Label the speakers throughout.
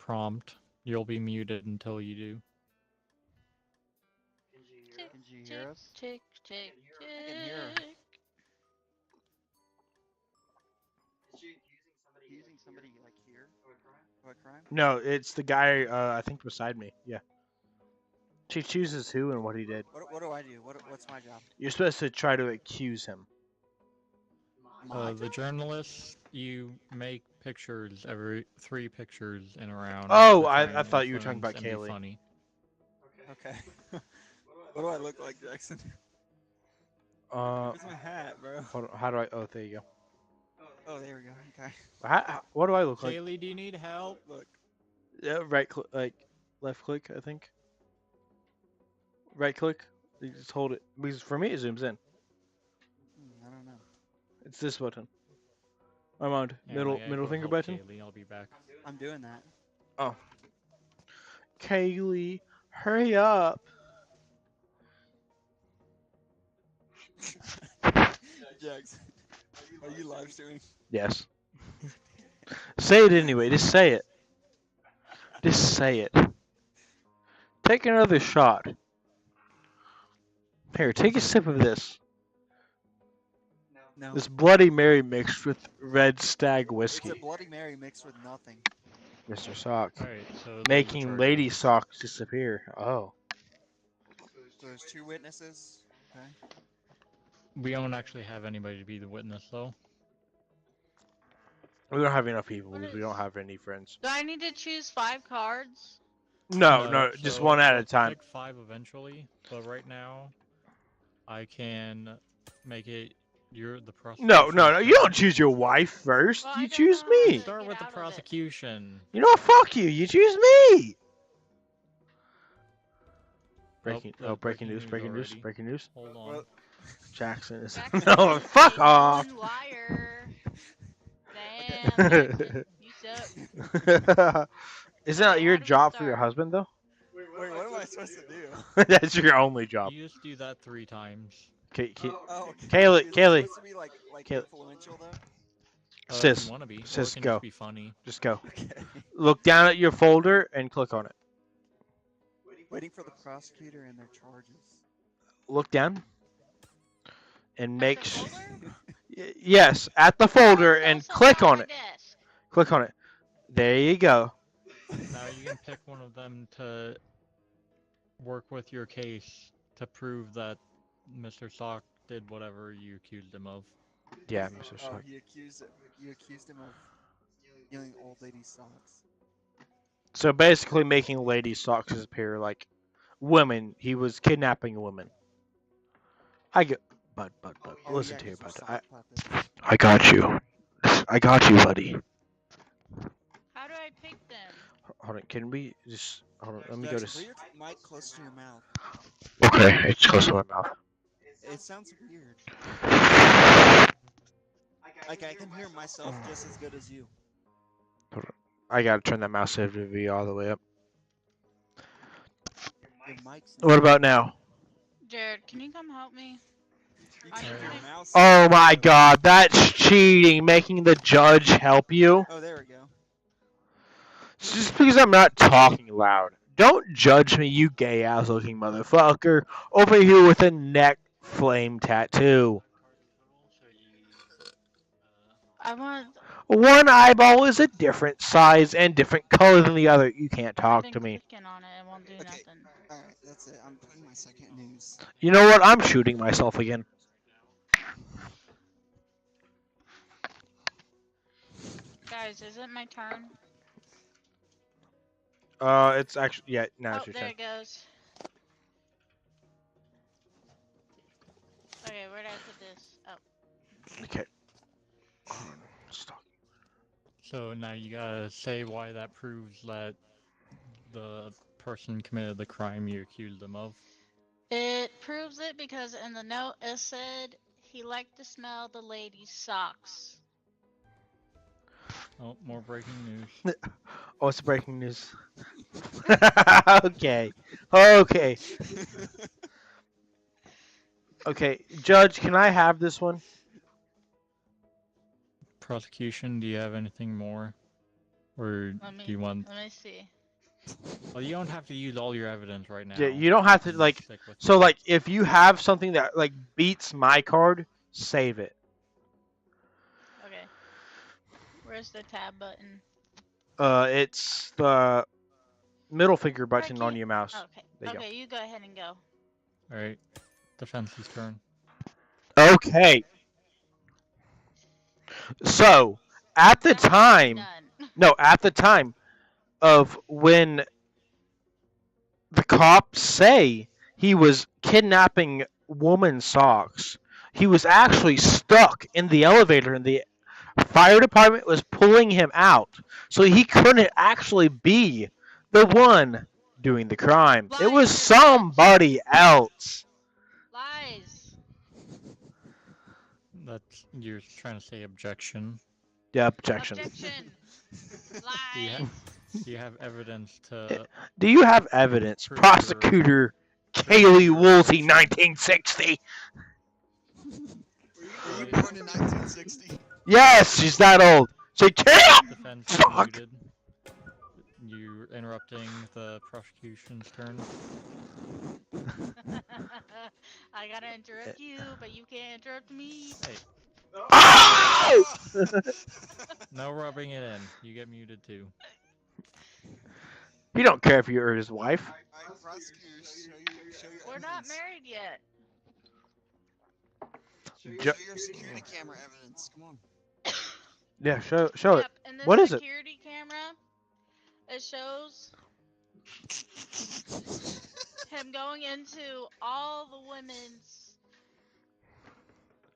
Speaker 1: prompt. You'll be muted until you do.
Speaker 2: Tick,
Speaker 3: Can you
Speaker 2: tick,
Speaker 3: hear us?
Speaker 2: tick, tick,
Speaker 3: I can hear her.
Speaker 2: tick.
Speaker 3: Using somebody like here? What crime?
Speaker 4: No, it's the guy, I think beside me. Yeah. She chooses who and what he did.
Speaker 3: What do I do? What's my job?
Speaker 4: You're supposed to try to accuse him.
Speaker 1: The journalist, you make pictures every 3 pictures in a round.
Speaker 4: Oh,
Speaker 1: to try
Speaker 4: I
Speaker 1: and
Speaker 4: thought you were talking
Speaker 1: influence
Speaker 4: about
Speaker 1: and be
Speaker 4: Kaylee.
Speaker 1: funny.
Speaker 3: Okay. What do I look like, Jackson? Where's my hat, bro?
Speaker 4: Hold on, how do I? Oh, there you go.
Speaker 3: Oh, there we go. Okay.
Speaker 4: What do I look like?
Speaker 1: Kaylee, do you need help?
Speaker 3: Look.
Speaker 4: Yeah, right click, like left click, I think. Right click. You just hold it. Because for me, it zooms in.
Speaker 3: I don't know.
Speaker 4: It's this button. Armand,
Speaker 1: Yeah, I gotta
Speaker 4: middle
Speaker 1: go
Speaker 4: finger
Speaker 1: help
Speaker 4: button.
Speaker 1: Kaylee, I'll be back.
Speaker 3: I'm doing that.
Speaker 4: Oh, Kaylee, hurry up!
Speaker 3: Jackson, are you live streaming?
Speaker 4: Yes. Say it anyway. Just say it. Just say it. Take another shot. Here, take a sip of this.
Speaker 3: No.
Speaker 4: This Bloody Mary mixed with Red Stag whiskey.
Speaker 3: It's a Bloody Mary mixed with nothing.
Speaker 4: Mr. Sock.
Speaker 1: Alright, so
Speaker 4: Making lady socks disappear. Oh.
Speaker 3: So there's 2 witnesses. Okay.
Speaker 1: We don't actually have anybody to be the witness, though.
Speaker 4: We don't have enough people
Speaker 2: What
Speaker 4: because we don't have any friends.
Speaker 2: Do I need to choose 5 cards?
Speaker 4: No, just
Speaker 1: so
Speaker 4: one at
Speaker 1: I'll
Speaker 4: a time.
Speaker 1: Pick 5 eventually, but right now, I can make it. You're the prosecution.
Speaker 4: No. You don't choose your wife first.
Speaker 2: Well, I
Speaker 4: You
Speaker 2: don't
Speaker 4: choose
Speaker 2: know how
Speaker 4: me.
Speaker 2: to
Speaker 1: Start
Speaker 2: get
Speaker 1: with the
Speaker 2: out of it.
Speaker 1: prosecution.
Speaker 4: You know what? Fuck you. You choose me. Breaking news.
Speaker 1: already.
Speaker 4: Breaking news.
Speaker 1: Hold on.
Speaker 3: Well,
Speaker 4: Jackson is.
Speaker 2: Jackson
Speaker 4: No,
Speaker 2: is
Speaker 4: fuck
Speaker 2: a
Speaker 4: off.
Speaker 2: known liar. Damn, Jackson, you suck.
Speaker 4: Isn't that
Speaker 2: Okay,
Speaker 4: your
Speaker 2: how do we
Speaker 4: job for your
Speaker 2: start?
Speaker 4: husband though?
Speaker 3: wait, what am I supposed to do?
Speaker 4: That's your only job.
Speaker 1: You just do that 3 times.
Speaker 3: Oh, okay.
Speaker 4: Kaylee,
Speaker 3: Is it
Speaker 4: Kaylee.
Speaker 3: supposed to be like
Speaker 4: Kaylee.
Speaker 3: influential though?
Speaker 1: If
Speaker 4: Sis,
Speaker 1: you want to be, or
Speaker 4: sis,
Speaker 1: it can
Speaker 4: go.
Speaker 1: just be funny.
Speaker 4: Just go.
Speaker 3: Okay.
Speaker 4: Look down at your folder and click on it.
Speaker 3: Waiting for the prosecutor and their charges.
Speaker 4: Look down. And make.
Speaker 2: At the folder?
Speaker 4: Yes, at the folder
Speaker 2: Oh,
Speaker 4: and
Speaker 2: those are
Speaker 4: click on
Speaker 2: my
Speaker 4: it.
Speaker 2: desk.
Speaker 4: Click on it. There you go.
Speaker 1: Now you can pick one of them to work with your case to prove that Mr. Sock did whatever you accused him of.
Speaker 4: Yeah, Mr.
Speaker 3: Oh,
Speaker 4: Sock.
Speaker 3: you accused him of stealing old lady's socks.
Speaker 4: So basically making lady socks appear like women. He was kidnapping women. I get, bud.
Speaker 3: Oh,
Speaker 4: Listen
Speaker 3: yeah,
Speaker 4: to here,
Speaker 3: 'cause
Speaker 4: bud.
Speaker 3: we're sock puppets.
Speaker 4: I got you. I got you, buddy.
Speaker 2: How do I pick them?
Speaker 4: Hold on. Can we just hold on? Let me go
Speaker 3: Jackson,
Speaker 4: to.
Speaker 3: put your mic close to your mouth.
Speaker 4: Okay, it's close to my mouth.
Speaker 3: It sounds weird. Like I can hear myself just as good as you.
Speaker 4: I gotta turn that mouse sensitivity all the way up.
Speaker 3: Your mic's
Speaker 4: What about now?
Speaker 2: Jared, can you come help me?
Speaker 3: You
Speaker 2: I
Speaker 3: keep
Speaker 2: need
Speaker 3: your
Speaker 2: to-
Speaker 3: mouse.
Speaker 4: Oh my god, that's cheating, making the judge help you.
Speaker 3: Oh, there we go.
Speaker 4: It's just because I'm not talking loud. Don't judge me, you gay ass looking motherfucker. Over here with a neck flame tattoo.
Speaker 2: I want.
Speaker 4: One eyeball is a different size and different color than the other. You can't
Speaker 2: I've
Speaker 4: talk
Speaker 2: been
Speaker 4: to me.
Speaker 2: clicking on it. It won't do
Speaker 3: Okay.
Speaker 2: nothing.
Speaker 3: Alright, that's it. I'm playing my second news.
Speaker 4: You know what? I'm shooting myself again.
Speaker 2: Guys, is it my turn?
Speaker 4: It's actually, yeah, now
Speaker 2: Oh,
Speaker 4: it's your
Speaker 2: there
Speaker 4: turn.
Speaker 2: it goes. Okay, where did I put this? Oh.
Speaker 4: Okay. Stop.
Speaker 1: So now you gotta say why that proves that the person committed the crime you accused them of.
Speaker 2: It proves it because in the note it said he liked to smell the lady's socks.
Speaker 1: Oh, more breaking news.
Speaker 4: Oh, it's breaking news. Okay. Okay. Okay. Judge, can I have this one?
Speaker 1: Prosecution, do you have anything more? Or do you want?
Speaker 2: Let me see.
Speaker 1: Well, you don't have to use all your evidence right now.
Speaker 4: Yeah, you don't have to
Speaker 1: can
Speaker 4: like.
Speaker 1: stick with
Speaker 4: So
Speaker 1: me.
Speaker 4: like, if you have something that like beats my card, save it.
Speaker 2: Okay. Where's the tab button?
Speaker 4: It's the middle finger button on
Speaker 2: Right
Speaker 4: your mouse.
Speaker 2: Okay.
Speaker 4: There you
Speaker 2: Okay, you go ahead and go.
Speaker 1: All right, defense's turn.
Speaker 4: go. Okay. So at the
Speaker 2: Actually,
Speaker 4: time,
Speaker 2: none.
Speaker 4: no, at the time of when the cops say he was kidnapping woman's socks, he was actually stuck in the elevator and the fire department was pulling him out. So he couldn't actually be the one doing the crime. It was
Speaker 2: Lies,
Speaker 4: somebody else.
Speaker 2: Lies.
Speaker 1: That's you're trying to say objection.
Speaker 4: Yeah, objection.
Speaker 2: Objection.
Speaker 1: Do you,
Speaker 2: Lies.
Speaker 1: do you have evidence to?
Speaker 4: Do you have evidence?
Speaker 1: Prove
Speaker 4: Prosecutor Kaylee Woolsey, 1960.
Speaker 3: Were you born in 1960?
Speaker 4: Yes, she's that old. Say, can't!
Speaker 1: Defense is
Speaker 4: Fuck.
Speaker 1: muted. You're interrupting the prosecution's turn.
Speaker 2: I gotta interrupt you, but you can't interrupt me.
Speaker 1: Hey,
Speaker 4: Oh!
Speaker 1: no rubbing it in. You get muted too.
Speaker 4: He don't care if you hurt his wife.
Speaker 3: Alright, prosecutors, show your
Speaker 2: We're not
Speaker 3: evidence.
Speaker 2: married yet.
Speaker 4: Ju-
Speaker 3: Show your security camera evidence. Come on.
Speaker 4: Yeah, show it.
Speaker 2: Yep, in this
Speaker 4: What is it?
Speaker 2: security camera, it shows him going into all the women's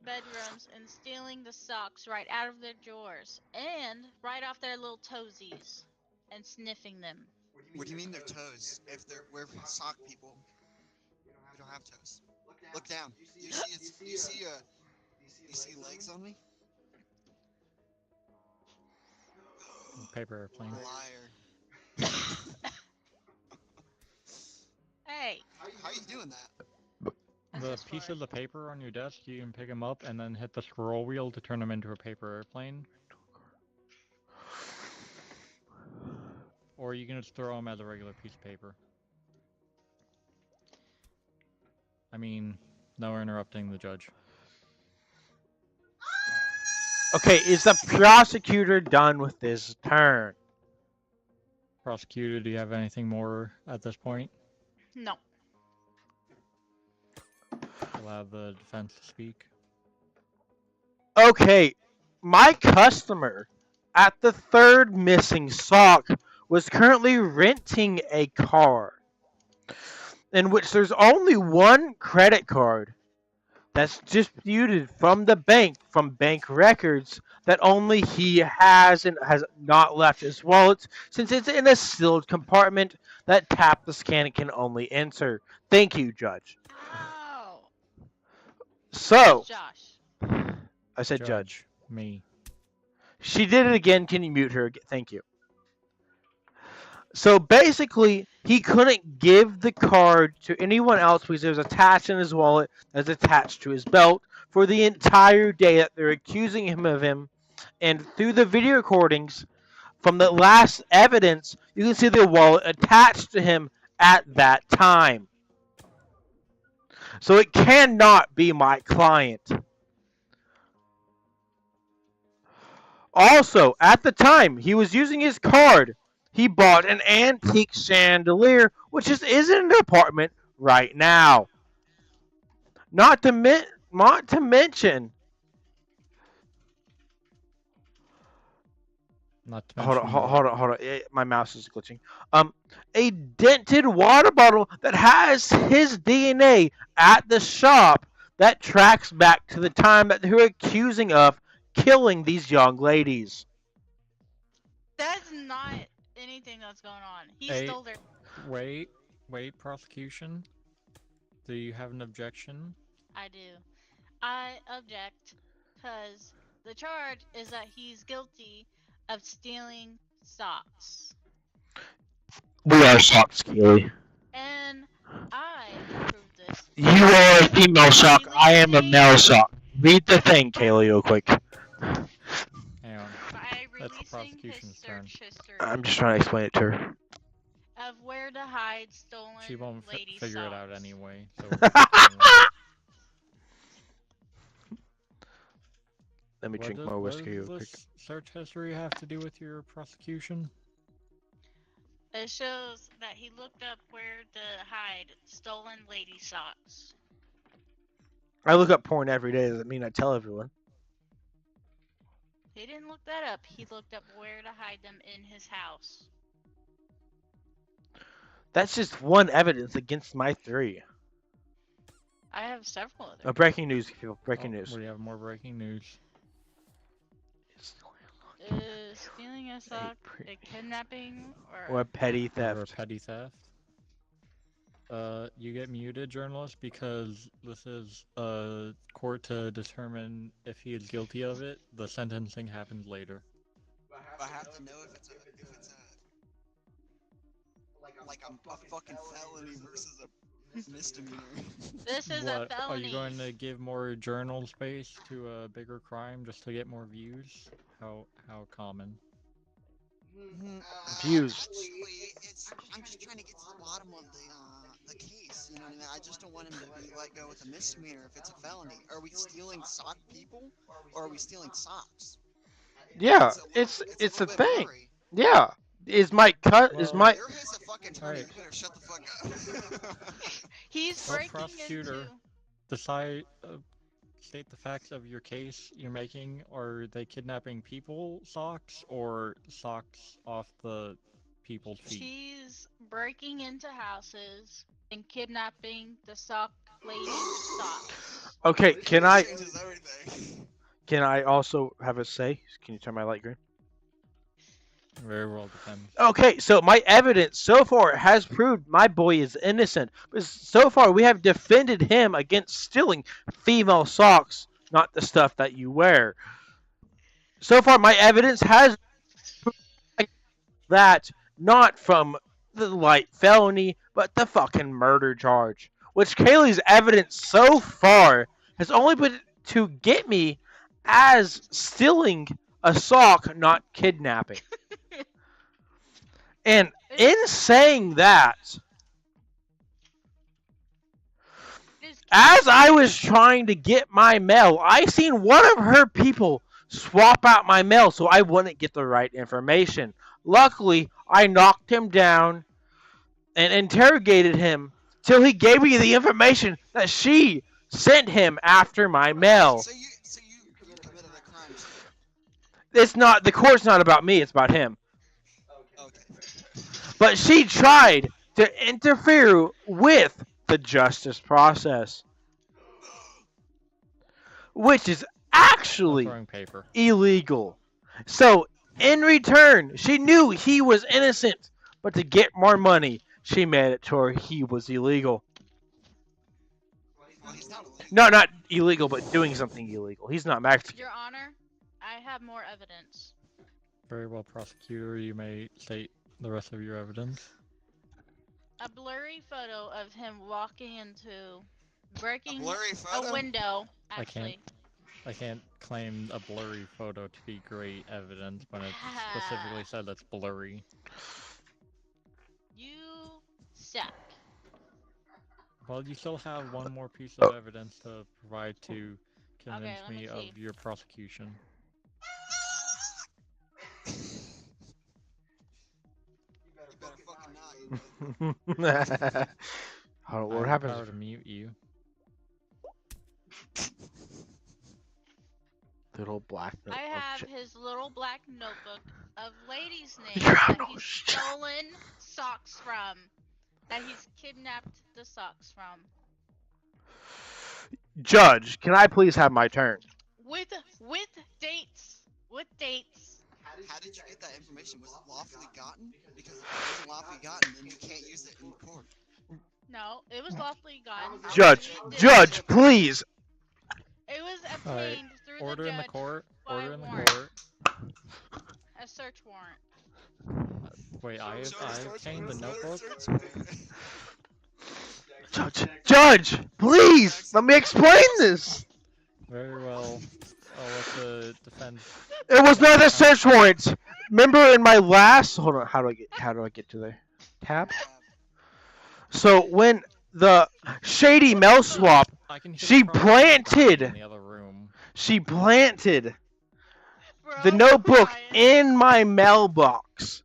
Speaker 2: bedrooms and stealing the socks right out of their drawers and right off their little toesies and sniffing them.
Speaker 3: What do you mean they're toes? If we're sock people, we don't have toes. Look down. Do you see legs on me?
Speaker 1: Paper airplane.
Speaker 3: Liar.
Speaker 2: Hey,
Speaker 3: How are you doing that?
Speaker 2: that's
Speaker 1: The
Speaker 2: just
Speaker 1: piece
Speaker 2: for-
Speaker 1: of the paper on your desk, you can pick them up and then hit the scroll wheel to turn them into a paper airplane. Or you can just throw them as a regular piece of paper. I mean, now we're interrupting the judge.
Speaker 4: Okay, is the prosecutor done with his turn?
Speaker 1: Prosecutor, do you have anything more at this point?
Speaker 2: No.
Speaker 1: Allow the defense to speak.
Speaker 4: Okay, my customer at the third missing sock was currently renting a car in which there's only one credit card that's disputed from the bank, from bank records, that only he has and has not left his wallet since it's in a sealed compartment that tap the scan can only enter. Thank you, Judge.
Speaker 2: Ow.
Speaker 4: So,
Speaker 2: Josh.
Speaker 4: I said Judge.
Speaker 1: Me.
Speaker 4: She did it again. Can you mute her? Again? Thank you. So basically, he couldn't give the card to anyone else because it was attached in his wallet, that's attached to his belt for the entire day that they're accusing him of him. And through the video recordings from the last evidence, you can see the wallet attached to him at that time. So it cannot be my client. Also, at the time he was using his card, he bought an antique chandelier, which is in an apartment right now. Not to mention.
Speaker 1: Not to
Speaker 4: Hold
Speaker 1: mention
Speaker 4: on. My mouse is glitching. A dented water bottle that has his DNA at the shop that tracks back to the time that they were accusing of killing these young ladies.
Speaker 2: That's not anything that's going on. He
Speaker 1: Hey.
Speaker 2: stole their.
Speaker 1: Wait, prosecution. Do you have an objection?
Speaker 2: I do. I object because the charge is that he's guilty of stealing socks.
Speaker 4: We are socks, Kaylee.
Speaker 2: And I proved this.
Speaker 4: You are a female sock. I am a male sock. Read the thing, Kaylee, real quick.
Speaker 1: Hang on.
Speaker 2: I
Speaker 1: That's
Speaker 2: released
Speaker 1: prosecution's turn.
Speaker 2: search history
Speaker 4: I'm just trying to explain it to her.
Speaker 2: of where to hide stolen
Speaker 1: She won't
Speaker 2: lady
Speaker 1: figure it out
Speaker 2: socks.
Speaker 1: anyway. So
Speaker 4: Let me drink more
Speaker 1: what
Speaker 4: whiskey real
Speaker 1: does
Speaker 4: quick.
Speaker 1: this search history have to do with your prosecution?
Speaker 2: It shows that he looked up where to hide stolen lady socks.
Speaker 4: I look up porn every day. Doesn't mean I tell everyone.
Speaker 2: He didn't look that up. He looked up where to hide them in his house.
Speaker 4: That's just one evidence against my theory.
Speaker 2: I have several other.
Speaker 4: Oh, breaking news, people. Breaking news.
Speaker 1: We have more breaking news.
Speaker 2: Is stealing a sock a kidnapping
Speaker 4: Or petty
Speaker 1: Or
Speaker 4: theft.
Speaker 1: petty theft. You get muted, journalist, because this is a court to determine if he is guilty of it. The sentencing happens later.
Speaker 3: I have to know if it's a like a fucking felony versus a misdemeanor.
Speaker 2: This is
Speaker 1: What,
Speaker 2: a felony.
Speaker 1: are you going to give more journal space to a bigger crime just to get more views? How common?
Speaker 4: Views.
Speaker 3: Actually, I'm just trying to get to the bottom of the case. You know what I mean? I just don't want him to be let go with a misdemeanor if it's a felony. Are we stealing sock people, or are we stealing socks?
Speaker 4: Yeah,
Speaker 3: It's
Speaker 4: it's a
Speaker 3: little bit
Speaker 4: thing.
Speaker 3: blurry.
Speaker 4: Yeah. Is my cut? Is
Speaker 1: Well,
Speaker 4: my?
Speaker 3: There is a fucking attorney.
Speaker 1: Alright.
Speaker 3: You better shut the fuck up.
Speaker 2: He's
Speaker 1: Well,
Speaker 2: breaking
Speaker 1: prosecutor.
Speaker 2: into.
Speaker 1: Decide, state the facts of your case you're making. Are they kidnapping people socks or socks off the people's feet?
Speaker 2: He's breaking into houses and kidnapping the sock lady's socks.
Speaker 4: Okay.
Speaker 3: This
Speaker 4: Can I?
Speaker 3: changes everything.
Speaker 4: Can I also have a say? Can you turn my light green?
Speaker 1: Very well depends.
Speaker 4: Okay, so my evidence so far has proved my boy is innocent. But so far, we have defended him against stealing female socks, not the stuff that you wear. So far, my evidence has proved that not from the light felony, but the fucking murder charge. Which Kaylee's evidence so far has only been to get me as stealing a sock, not kidnapping. And in saying that, as I was trying to get my mail, I seen one of her people swap out my mail so I wouldn't get the right information. Luckily, I knocked him down and interrogated him till he gave me the information that she sent him after my mail.
Speaker 3: So you committed a crime.
Speaker 4: It's not, the court's not about me, it's about him.
Speaker 3: Okay.
Speaker 4: But she tried to interfere with the justice process, which is actually
Speaker 1: Throwing paper.
Speaker 4: illegal. So, in return, she knew he was innocent, but to get more money, she made it to where he was illegal.
Speaker 3: Well, he's not illegal.
Speaker 4: No, not illegal, but doing something illegal. He's not Mexican.
Speaker 2: Your Honor, I have more evidence.
Speaker 1: Very well, prosecutor. You may state the rest of your evidence.
Speaker 2: A blurry photo of him walking into, breaking
Speaker 3: Blurry
Speaker 2: a
Speaker 3: photo.
Speaker 2: window.
Speaker 1: I can't-
Speaker 2: Actually,
Speaker 1: I can't claim a blurry photo to be great evidence when it specifically said that's blurry.
Speaker 2: you suck.
Speaker 1: Well, you still have one more piece of evidence to provide to convince
Speaker 2: let me
Speaker 1: me of
Speaker 2: see.
Speaker 1: your prosecution.
Speaker 3: You better fucking not.
Speaker 4: Hold on,
Speaker 1: I
Speaker 4: what
Speaker 1: have the
Speaker 4: happens?
Speaker 1: power to mute you.
Speaker 4: Little black note.
Speaker 2: I
Speaker 4: Oh,
Speaker 2: have
Speaker 4: shit.
Speaker 2: his little black notebook of ladies' names
Speaker 4: You're
Speaker 2: that
Speaker 4: out
Speaker 2: he's
Speaker 4: of shit.
Speaker 2: stolen socks from. That he's kidnapped the socks from.
Speaker 4: Judge, can I please have my turn?
Speaker 2: With dates. With dates.
Speaker 3: How did you get that information? Was it lawfully gotten? Because if it wasn't lawfully gotten, then you can't use it in court.
Speaker 2: No, it was lawfully gotten.
Speaker 4: Judge,
Speaker 2: It did-
Speaker 4: Judge, please.
Speaker 2: It was
Speaker 1: Alright,
Speaker 2: obtained through
Speaker 1: Order
Speaker 2: the
Speaker 1: in the
Speaker 2: judge
Speaker 1: court.
Speaker 2: by
Speaker 1: Order in the
Speaker 2: warrant.
Speaker 1: court.
Speaker 2: A search warrant.
Speaker 1: Wait, I obtained the notebook.
Speaker 4: Judge, please, let me explain this.
Speaker 1: Very well. I'll let the defense.
Speaker 4: It was not a search warrant. remember in my last hold on, how do I get to the tab? So when the shady Mel swap,
Speaker 1: I can hear
Speaker 4: she
Speaker 1: the prosecutor crying
Speaker 4: planted
Speaker 1: in the other room.
Speaker 4: she planted
Speaker 2: Bro,
Speaker 4: the
Speaker 2: I'm
Speaker 4: notebook
Speaker 2: crying.
Speaker 4: in my mailbox.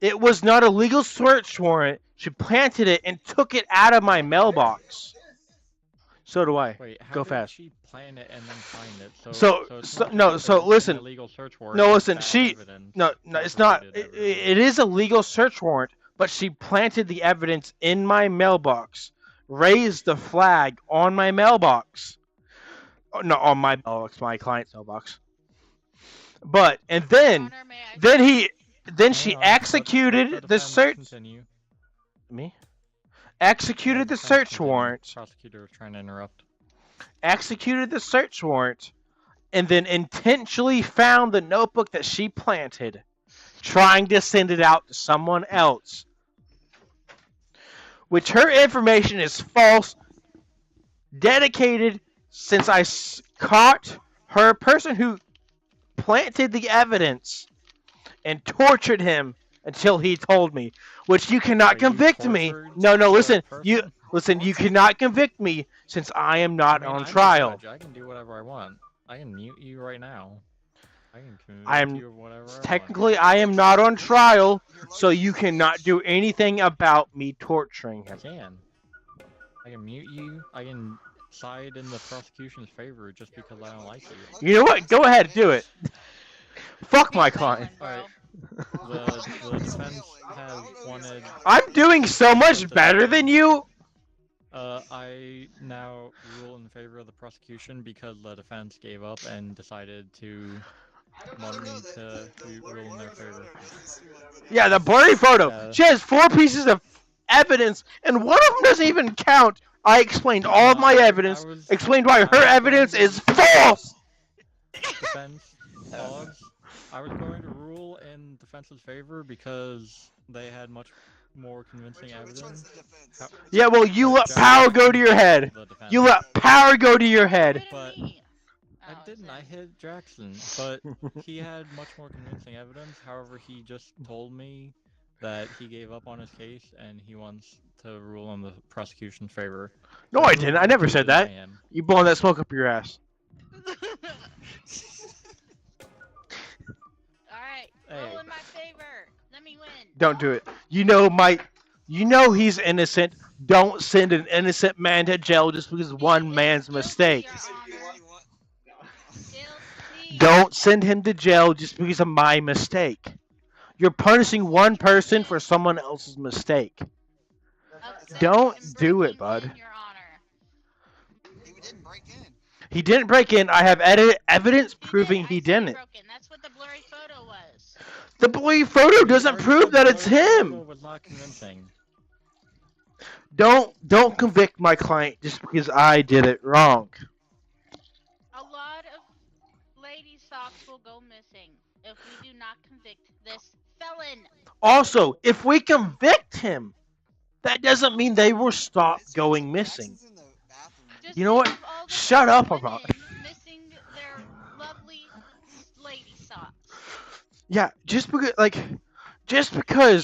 Speaker 4: It was not a legal search warrant. She planted it and took it out of my mailbox. So do I.
Speaker 1: Wait, how
Speaker 4: Go
Speaker 1: did
Speaker 4: fast.
Speaker 1: she plan it and then find it?
Speaker 4: So,
Speaker 1: it's
Speaker 4: so
Speaker 1: not
Speaker 4: no.
Speaker 1: just
Speaker 4: So
Speaker 1: an
Speaker 4: listen.
Speaker 1: illegal search warrant.
Speaker 4: No,
Speaker 1: it's
Speaker 4: listen.
Speaker 1: bad
Speaker 4: She
Speaker 1: evidence,
Speaker 4: no, it's not.
Speaker 1: fabricated
Speaker 4: It,
Speaker 1: evidence.
Speaker 4: it is a legal search warrant, but she planted the evidence in my mailbox, raised the flag on my mailbox. Oh, no, on my mailbox, my client's mailbox. But and
Speaker 2: Your
Speaker 4: then,
Speaker 2: Honor, may I
Speaker 4: then
Speaker 2: finish?
Speaker 4: he, then
Speaker 1: Hang
Speaker 4: she
Speaker 1: on, let the
Speaker 4: executed the
Speaker 1: defense
Speaker 4: search.
Speaker 1: continue.
Speaker 4: Me
Speaker 1: Yeah,
Speaker 4: executed the
Speaker 1: defense
Speaker 4: search
Speaker 1: continue.
Speaker 4: warrant.
Speaker 1: Prosecutor was trying to interrupt.
Speaker 4: Executed the search warrant, and then intentionally found the notebook that she planted, trying to send it out to someone else. Which her information is false, dedicated since I caught her person who planted the evidence and tortured him until he told me, which you cannot
Speaker 1: Wait, you
Speaker 4: convict me.
Speaker 1: tortured
Speaker 4: No,
Speaker 1: the
Speaker 4: listen,
Speaker 1: person?
Speaker 4: you cannot convict me since I am not
Speaker 1: I mean,
Speaker 4: on
Speaker 1: I'm the
Speaker 4: trial.
Speaker 1: judge. I can do whatever I want. I can mute you right now. I can
Speaker 4: I
Speaker 1: convict
Speaker 4: am
Speaker 1: you of whatever I want.
Speaker 4: technically I am not on trial, so you cannot do anything about me torturing
Speaker 1: I
Speaker 4: him.
Speaker 1: can. I can mute you. I can side in the prosecution's favor just because I don't like you.
Speaker 4: You know what? Go ahead, do it. Fuck
Speaker 2: Be
Speaker 4: my
Speaker 2: a
Speaker 4: client.
Speaker 2: felon, bro.
Speaker 1: Alright. The defense has wanted.
Speaker 4: I'm doing so much better than you.
Speaker 1: I now rule in favor of the prosecution because the defense gave up and decided to want me to rule in their favor.
Speaker 4: Yeah, the blurry photo.
Speaker 1: Yeah.
Speaker 4: She has 4 pieces of evidence, and one of them doesn't even count. I explained all of
Speaker 1: No,
Speaker 4: my
Speaker 1: I
Speaker 4: evidence,
Speaker 1: was-
Speaker 4: explained why
Speaker 1: I
Speaker 4: her
Speaker 1: was going
Speaker 4: evidence
Speaker 1: to-
Speaker 4: is false.
Speaker 1: Defense pause. I was going to rule in defense's favor because they had much more convincing
Speaker 3: Which one's
Speaker 1: evidence.
Speaker 3: the defense?
Speaker 4: Yeah, well, you let
Speaker 1: Jackson
Speaker 4: power go to your head.
Speaker 1: the defense.
Speaker 4: You let power go to your
Speaker 2: Why
Speaker 4: head.
Speaker 2: didn't
Speaker 1: But
Speaker 2: me?
Speaker 1: I
Speaker 2: Oh,
Speaker 1: didn't. I
Speaker 2: Zen.
Speaker 1: hit Jackson, but he had much more convincing evidence. However, he just told me that he gave up on his case and he wants to rule in the prosecution's favor.
Speaker 4: No,
Speaker 1: So
Speaker 4: I
Speaker 1: who
Speaker 4: didn't.
Speaker 1: am
Speaker 4: I never
Speaker 1: to
Speaker 4: said that.
Speaker 1: deny him?
Speaker 4: You blowing that smoke up your ass.
Speaker 2: Alright,
Speaker 1: Hey.
Speaker 2: roll in my favor. Let me win.
Speaker 4: Don't do it. You know he's innocent. Don't send an innocent man to jail just because one man's
Speaker 2: Guilty,
Speaker 4: mistake.
Speaker 2: Your Honor. Guilty.
Speaker 4: Don't send him to jail just because of my mistake. You're punishing one person for someone else's mistake.
Speaker 2: Upset
Speaker 4: Don't
Speaker 2: and
Speaker 4: do it,
Speaker 2: breaking
Speaker 4: bud.
Speaker 2: in, Your Honor.
Speaker 3: He didn't break in.
Speaker 4: He didn't break in. I have evidence proving
Speaker 2: did.
Speaker 4: he
Speaker 2: I see
Speaker 4: didn't.
Speaker 2: broken. That's what the blurry photo was.
Speaker 4: The blurry photo doesn't
Speaker 1: Already
Speaker 4: prove
Speaker 1: said
Speaker 4: that
Speaker 1: the
Speaker 4: it's
Speaker 1: blurry
Speaker 4: him.
Speaker 1: photo was not convincing.
Speaker 4: Don't convict my client just because I did it wrong.
Speaker 2: A lot of lady socks will go missing if we do not convict this felon.
Speaker 4: Also, if we convict him, that doesn't mean they will stop going missing.
Speaker 3: Jackson's in the bathroom.
Speaker 2: Just
Speaker 4: You know what?
Speaker 2: think of all the
Speaker 4: Shut up
Speaker 2: women
Speaker 4: about it.
Speaker 2: missing their lovely lady socks.
Speaker 4: Yeah, just because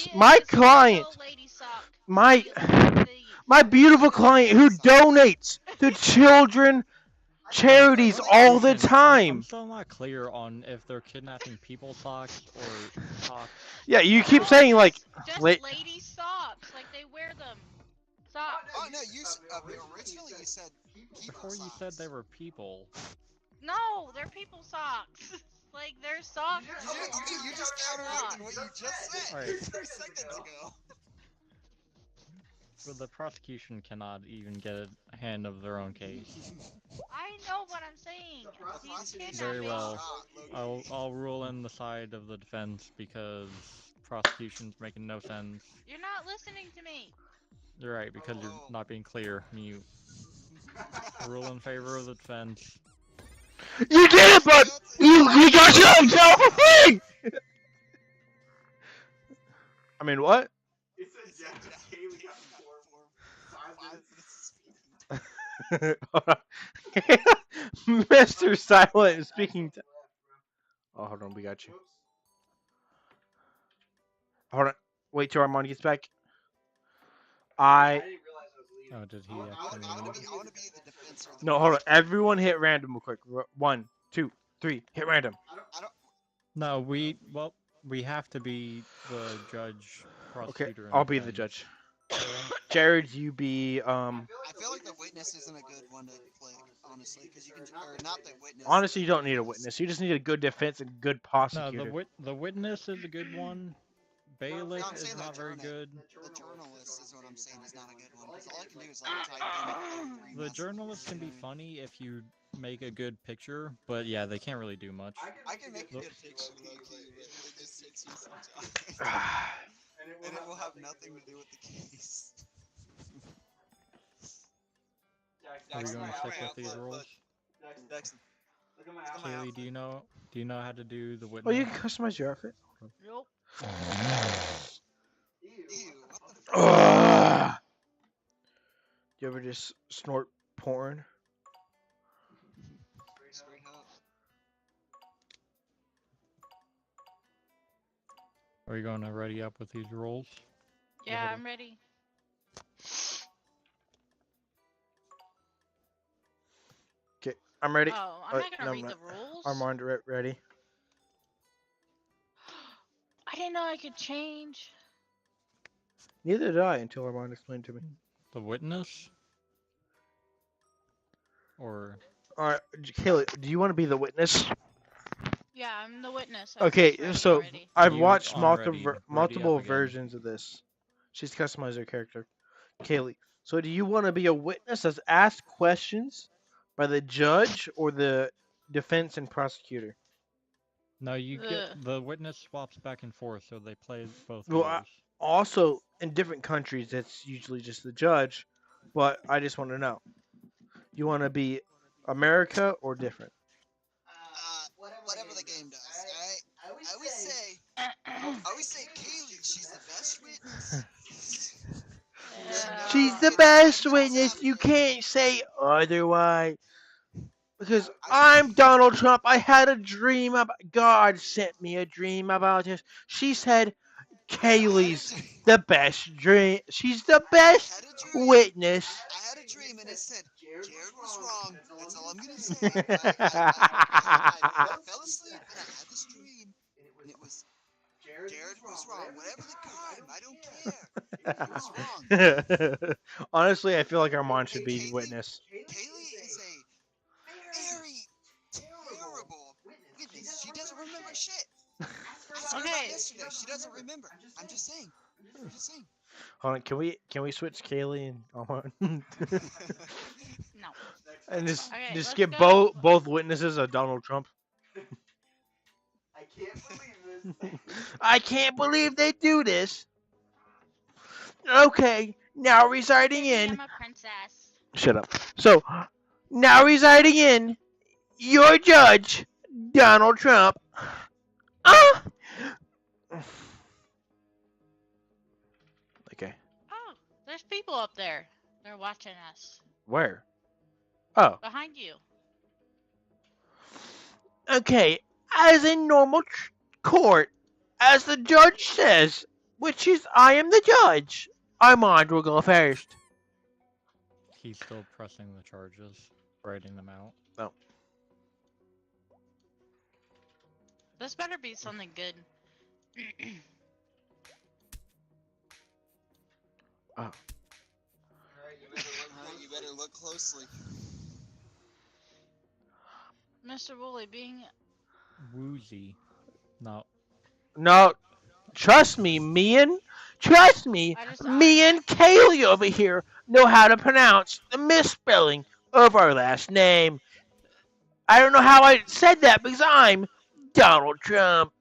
Speaker 2: She
Speaker 4: my
Speaker 2: is a
Speaker 4: client,
Speaker 2: special lady sock.
Speaker 4: my
Speaker 2: She is
Speaker 4: my beautiful client who donates to children charities all the
Speaker 1: I'm
Speaker 4: time.
Speaker 1: still not clear on if they're kidnapping people socks or socks.
Speaker 4: Yeah, you keep saying like,
Speaker 2: just
Speaker 4: la-
Speaker 2: lady socks, like they wear them. Socks.
Speaker 3: Oh no, originally you said people
Speaker 1: Before you said they were people.
Speaker 2: No, they're people socks. Like they're socks.
Speaker 3: You just counteracted what you just said
Speaker 1: Alright.
Speaker 3: 3 seconds ago.
Speaker 1: Well, the prosecution cannot even get a hand of their own case.
Speaker 2: I know what I'm saying. He's kidnapping.
Speaker 1: Very well. I'll rule in the side of the defense because prosecution's making no sense.
Speaker 2: You're not listening to me.
Speaker 1: You're right, because you're not being clear. Mute. Rule in favor of the defense.
Speaker 4: you did it, but you got your own jail for free. I mean, what? Mr. Silent is speaking to. Oh, hold on, we got you. Hold on. Wait till Armand gets back. I
Speaker 1: Oh, did he
Speaker 3: I
Speaker 1: actually
Speaker 3: want
Speaker 1: leave?
Speaker 3: to be. I want to be the defense or the
Speaker 4: no. Hold on.
Speaker 3: prosecutor.
Speaker 4: Everyone hit random real quick. 1, 2, 3. Hit random.
Speaker 3: I don't.
Speaker 1: No, we have to be the judge,
Speaker 4: Okay.
Speaker 1: prosecutor, and
Speaker 4: I'll be the
Speaker 1: defense.
Speaker 4: judge. Jared, you be
Speaker 3: I feel like the witness isn't a good one to play, honestly, because you can. Or not the witness.
Speaker 4: Honestly,
Speaker 3: the
Speaker 4: you don't need a
Speaker 3: defense.
Speaker 4: witness. You just need a good defense and good
Speaker 1: No, the
Speaker 4: prosecutor.
Speaker 1: the witness is a good one.
Speaker 3: No,
Speaker 1: Bailiff
Speaker 3: I'm
Speaker 1: is
Speaker 3: saying the
Speaker 1: not very
Speaker 3: journal.
Speaker 1: good.
Speaker 3: The journalist is what I'm saying is not a good one because all I can do is like type in three
Speaker 1: The
Speaker 3: messages.
Speaker 1: journalist can
Speaker 3: you
Speaker 1: be
Speaker 3: know what
Speaker 1: funny if you make a good picture, but yeah, they can't really do much.
Speaker 3: I can make a
Speaker 1: The-
Speaker 3: good picture, low-key, but it just takes me some time. And it will have nothing to do with the case.
Speaker 1: Are we
Speaker 3: Jackson,
Speaker 1: going to
Speaker 3: look,
Speaker 1: stick
Speaker 3: look,
Speaker 1: with these
Speaker 3: look,
Speaker 1: rules?
Speaker 3: look. Jackson, look at my
Speaker 1: Kaylee,
Speaker 3: outfit.
Speaker 1: do you know how to do the
Speaker 4: Oh,
Speaker 1: witness?
Speaker 4: you can customize your outfit.
Speaker 2: Nope.
Speaker 3: Ew, what the fuck?
Speaker 4: Ugh. You ever just snort porn?
Speaker 3: Straight up.
Speaker 1: Are you going to ready up with these rules?
Speaker 2: Yeah,
Speaker 1: hold
Speaker 2: I'm ready.
Speaker 4: Okay, I'm ready.
Speaker 2: Oh, I'm not gonna
Speaker 4: no,
Speaker 2: read
Speaker 4: I'm
Speaker 2: the
Speaker 4: not.
Speaker 2: rules.
Speaker 4: Armand, ready?
Speaker 2: I didn't know I could change.
Speaker 4: Neither did I until Armand explained to me.
Speaker 1: The witness? Or
Speaker 4: All right, Kaylee, do you want to be the witness?
Speaker 2: Yeah, I'm the witness. I
Speaker 4: Okay,
Speaker 2: was ready
Speaker 4: so
Speaker 2: already.
Speaker 4: I've
Speaker 1: you
Speaker 4: watched
Speaker 1: unready? Ready
Speaker 4: multiple
Speaker 1: up again.
Speaker 4: versions of this. She's customized her character, Kaylee. So do you want to be a witness that's asked questions by the judge or the defense and prosecutor?
Speaker 1: No, you get
Speaker 2: Ugh.
Speaker 1: the witness swaps back and forth, so they play both
Speaker 4: Well,
Speaker 1: ways.
Speaker 4: also in different countries, it's usually just the judge. But I just want to know, you want to be America or different?
Speaker 3: Whatever the game does, alright? I always say Kaylee, she's the best witness.
Speaker 4: She's
Speaker 2: Yeah.
Speaker 4: the
Speaker 3: Get
Speaker 4: best
Speaker 3: trolls
Speaker 4: witness.
Speaker 3: after
Speaker 4: You
Speaker 3: her.
Speaker 4: can't say otherwise. Because I'm Donald Trump. I had a dream about. God sent me a dream about this. She said Kaylee's the best dream. She's the
Speaker 3: I
Speaker 4: best
Speaker 3: had a dream.
Speaker 4: witness.
Speaker 3: I had a dream and it said Jared was wrong. That's all I'm gonna say. I fell asleep and I had this dream, and it was Jared was wrong. Whatever the crime, I don't care. He was wrong.
Speaker 4: Honestly, I feel like Armand should
Speaker 3: And
Speaker 4: be witness.
Speaker 3: Kaylee is a very terrible witness. She doesn't remember shit. Ask her about
Speaker 2: Okay.
Speaker 3: yesterday. She doesn't remember. I'm just saying.
Speaker 4: Hold on, can we switch Kaylee and Armand?
Speaker 2: No.
Speaker 4: And
Speaker 2: Okay,
Speaker 4: just
Speaker 2: let's
Speaker 4: get
Speaker 2: go.
Speaker 4: both witnesses of Donald Trump.
Speaker 3: I can't believe this.
Speaker 4: I can't believe they do this. Okay, now residing
Speaker 2: Sissy,
Speaker 4: in.
Speaker 2: I'm a princess.
Speaker 4: Shut up. So, now residing in your judge, Donald Trump. Ah! Okay,
Speaker 2: Oh, there's people up there. They're watching us.
Speaker 4: where? Oh,
Speaker 2: Behind you.
Speaker 4: okay. As in normal court, as the judge says, which is I am the judge. Armand will go first.
Speaker 1: He's still pressing the charges, writing them out.
Speaker 4: Oh.
Speaker 2: This better be something good.
Speaker 3: Alright, you better look closely.
Speaker 2: Mr. Woolley, being
Speaker 1: Woozy. No.
Speaker 4: No, trust me, trust me,
Speaker 2: I just
Speaker 4: me and Kaylee over here know how to pronounce the misspelling of our last name. I don't know how I said that because I'm Donald Trump.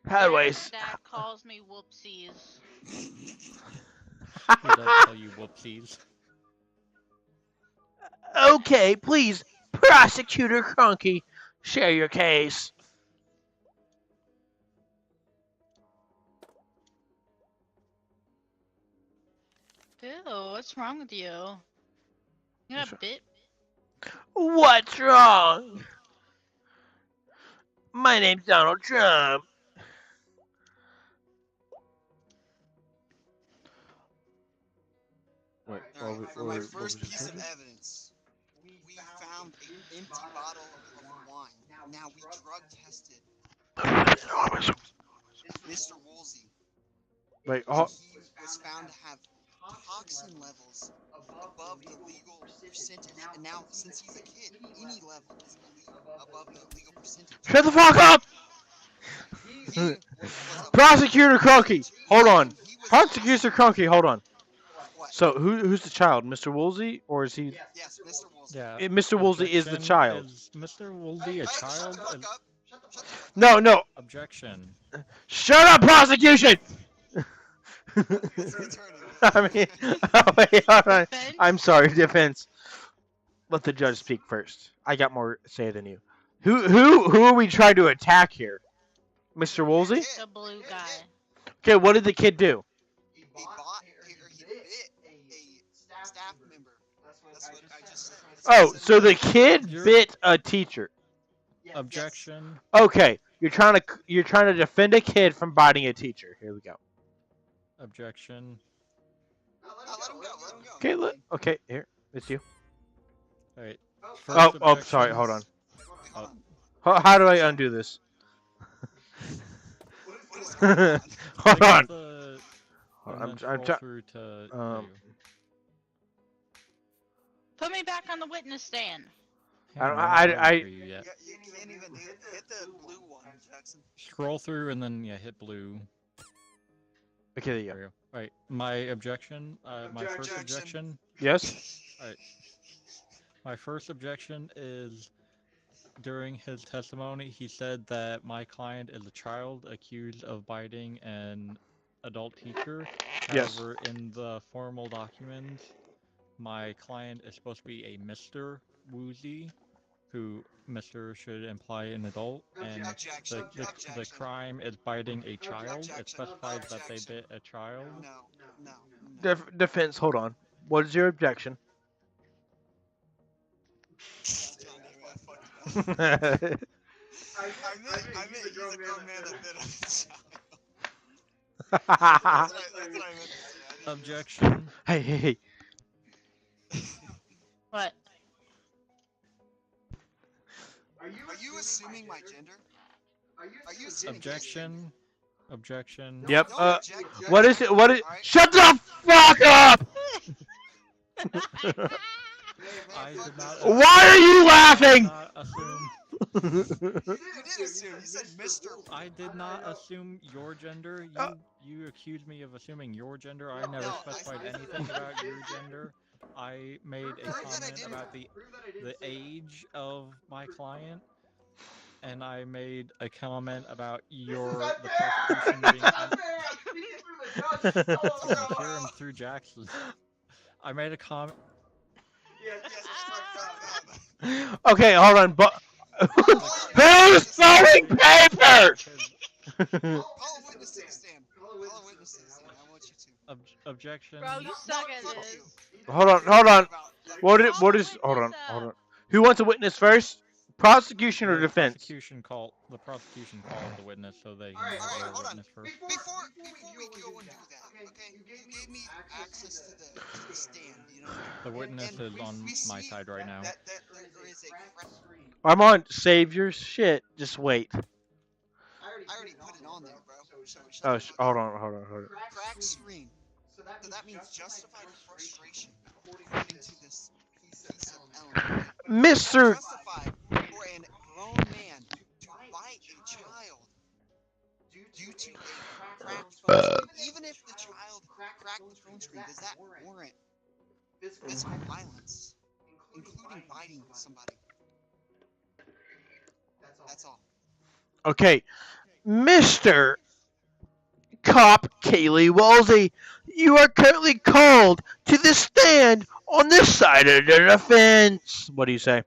Speaker 4: How do I?
Speaker 2: Dad calls me whoopsies.
Speaker 1: He does tell you whoopsies.
Speaker 4: Okay, please, Prosecutor Cronky, share your case.
Speaker 2: Ew, what's wrong with you? You got
Speaker 4: What's wrong?
Speaker 2: bit?
Speaker 4: What's wrong? My name's Donald Trump. Wait,
Speaker 3: All right, for my
Speaker 4: what was
Speaker 3: first
Speaker 4: your
Speaker 3: piece of
Speaker 4: character?
Speaker 3: evidence, we found an empty bottle of wine. Now we drug tested Mr. Woolsey,
Speaker 4: Wait,
Speaker 3: and
Speaker 4: oh,
Speaker 3: he was found to have toxin levels above the legal percentage. And now, since he's a kid, any level is above the legal percentage.
Speaker 4: shut the fuck up!
Speaker 3: He was a
Speaker 4: Prosecutor Crunky, hold on.
Speaker 3: he was
Speaker 4: Prosecutor
Speaker 3: awesome.
Speaker 4: Crunky, hold on.
Speaker 3: What?
Speaker 4: So who's the child? Mr. Woolsey, or is he?
Speaker 3: Yes, Mr. Woolsey.
Speaker 1: Yeah.
Speaker 4: Mr. Woolsey is the
Speaker 1: Objection,
Speaker 4: child.
Speaker 1: Is Mr. Woolsey a
Speaker 3: Shut the
Speaker 1: child?
Speaker 3: fuck up. Shut the fuck up.
Speaker 4: No.
Speaker 1: Objection.
Speaker 4: Shut up, prosecution!
Speaker 3: It's the attorney.
Speaker 4: I mean, oh, wait, hold on.
Speaker 2: Defense?
Speaker 4: I'm sorry, defense. Let the judge speak first. I got more say than you. Who are we trying to attack here? Mr. Woolsey?
Speaker 2: The blue guy.
Speaker 4: Okay, what did the kid do?
Speaker 3: He bit a staff member. That's what I just said.
Speaker 4: Oh, so the kid
Speaker 1: You're-
Speaker 4: bit a teacher.
Speaker 1: Objection.
Speaker 4: Okay, you're trying to defend a kid from biting a teacher. Here we go.
Speaker 1: Objection.
Speaker 3: Let him go. Let him go.
Speaker 4: Okay, here, it's you.
Speaker 1: Alright.
Speaker 4: Oh, sorry, hold on.
Speaker 3: Wait, hold
Speaker 1: Oh.
Speaker 3: on.
Speaker 4: How do I undo this?
Speaker 3: What is going on?
Speaker 4: Hold on.
Speaker 1: I'm
Speaker 4: I'm
Speaker 1: trying through to
Speaker 4: um,
Speaker 1: you.
Speaker 2: Put me back on the witness stand.
Speaker 1: Hang on,
Speaker 4: I-
Speaker 1: I'm not ready for you yet.
Speaker 3: You can't even hit the blue one, Jackson.
Speaker 1: Scroll through and then hit blue.
Speaker 4: Okay, there you
Speaker 1: There
Speaker 4: go.
Speaker 1: we go. Right. My objection. My first
Speaker 3: Objection.
Speaker 1: objection.
Speaker 4: Yes.
Speaker 1: My first objection is during his testimony, he said that my client is a child accused of biting an adult teacher.
Speaker 4: Yes.
Speaker 1: However, in the formal documents, my client is supposed to be a Mr. Woozy, who Mr. should imply an adult, and
Speaker 3: Objection.
Speaker 1: the
Speaker 3: Objection.
Speaker 1: crime is biting a child. It
Speaker 3: Objection.
Speaker 1: specifies that they
Speaker 3: Objection.
Speaker 1: bit a child.
Speaker 3: No.
Speaker 4: Defense, hold on. What is your objection?
Speaker 3: John, you're a fucking mouth. I meant he's a grown man that bit on a child. That's what I meant to say.
Speaker 1: Objection.
Speaker 4: Hey.
Speaker 2: What?
Speaker 3: Are you assuming my gender? Are you assuming
Speaker 1: Objection. Objection.
Speaker 3: No,
Speaker 4: Yep.
Speaker 3: don't object.
Speaker 4: What is it? What is?
Speaker 3: Alright.
Speaker 4: Shut the fuck up!
Speaker 1: I did not.
Speaker 4: Why are you laughing?
Speaker 1: Not assume.
Speaker 3: You did assume. You said Mr.
Speaker 1: I did not assume your gender. You accused me of assuming your gender. I never
Speaker 3: No,
Speaker 1: specified
Speaker 3: I-
Speaker 1: anything about your gender. I made a
Speaker 3: Prove that I
Speaker 1: comment
Speaker 3: didn't.
Speaker 1: about the age of my client, and I made a comment about the prosecution being. I can hear him through Jackson. I made a comment.
Speaker 4: Okay, hold on. But who's throwing paper?
Speaker 3: Call a witness to the stand. Call a witness to the stand. I want you to.
Speaker 1: Objection.
Speaker 2: Bro, you suck at
Speaker 3: fuck
Speaker 2: this.
Speaker 3: you.
Speaker 4: Hold on. What is? Hold on. Who wants a witness first? Prosecution or
Speaker 1: The
Speaker 4: defense?
Speaker 1: prosecution called the witness, so they can
Speaker 3: Alright,
Speaker 1: have their
Speaker 3: hold on.
Speaker 1: witness first.
Speaker 3: Before we go and do that, okay? You gave me access to the stand, you know?
Speaker 1: The witness
Speaker 3: And
Speaker 1: is on
Speaker 3: we
Speaker 1: my
Speaker 3: see
Speaker 1: side right now.
Speaker 3: That there is a crack.
Speaker 4: I'm on. Save your shit. Just wait.
Speaker 3: I already put it on there, bro. So
Speaker 4: Oh,
Speaker 3: the fuck
Speaker 4: hold
Speaker 3: up.
Speaker 4: on.
Speaker 3: Crack screen. So that means justified frustration, according to this piece of element.
Speaker 4: Mr.
Speaker 3: Justified for a grown man to bite a child due to a cracked phone screen. Even if the child cracked the phone screen, does that warrant physical violence, including biting somebody? That's all.
Speaker 4: Okay, Mr. Cop Kaylee Woolsey, you are currently called to the stand on this side of the defense. What do you say?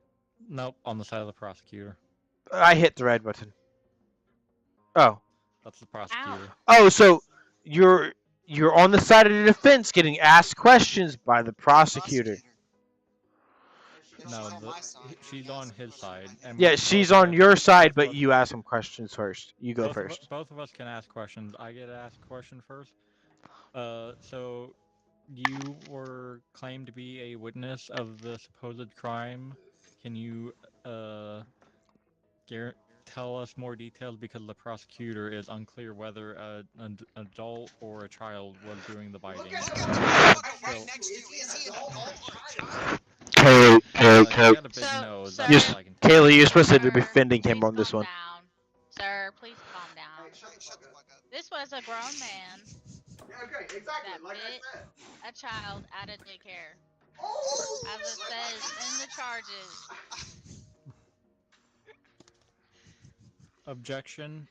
Speaker 1: Nope, on the side of the prosecutor.
Speaker 4: I hit the red button. Oh.
Speaker 1: That's the prosecutor.
Speaker 4: Oh, so you're on the side of the defense getting asked questions by the prosecutor.
Speaker 1: No, she's on his side. And
Speaker 4: Yeah,
Speaker 1: we
Speaker 4: she's
Speaker 1: both
Speaker 4: on
Speaker 1: have-
Speaker 4: your side,
Speaker 1: both
Speaker 4: but
Speaker 1: of
Speaker 4: you ask him questions first. You go
Speaker 1: both
Speaker 4: first.
Speaker 1: Both of us can ask questions. I get to ask a question first. So you were claimed to be a witness of the supposed crime. Can you uh gar- tell us more details because the prosecutor is unclear whether an adult or a child was doing the biting.
Speaker 3: Look at the motherfucker right
Speaker 1: So,
Speaker 3: next to you. Is he an adult or a child?
Speaker 1: he had a
Speaker 2: So,
Speaker 1: big nose. That's
Speaker 4: You,
Speaker 2: sir,
Speaker 1: all I can tell
Speaker 4: Kaylee,
Speaker 1: you.
Speaker 4: you're supposed to be
Speaker 2: sir,
Speaker 4: defending him
Speaker 2: please
Speaker 4: on this
Speaker 2: calm
Speaker 4: one.
Speaker 2: down. Sir, please calm down.
Speaker 3: Hey, shut the fuck up.
Speaker 2: This was a grown man that bit a child at a daycare,
Speaker 3: Oh,
Speaker 2: as it
Speaker 3: so
Speaker 2: says in the charges.
Speaker 1: Objection.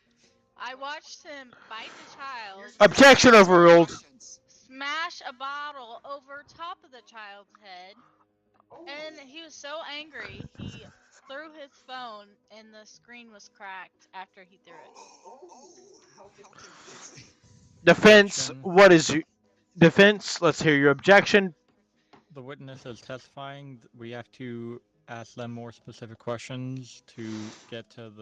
Speaker 2: I watched him bite the child,
Speaker 4: Objection
Speaker 3: Ask more
Speaker 4: overruled.
Speaker 3: questions.
Speaker 2: smash a bottle over top of the child's head, and he was so angry he threw his phone and the screen was cracked after he threw it.
Speaker 3: Oh, how convincing.
Speaker 4: Defense,
Speaker 1: Objection.
Speaker 4: what is your defense? Let's hear your objection.
Speaker 1: The witness is testifying. We have to ask them more specific questions to get to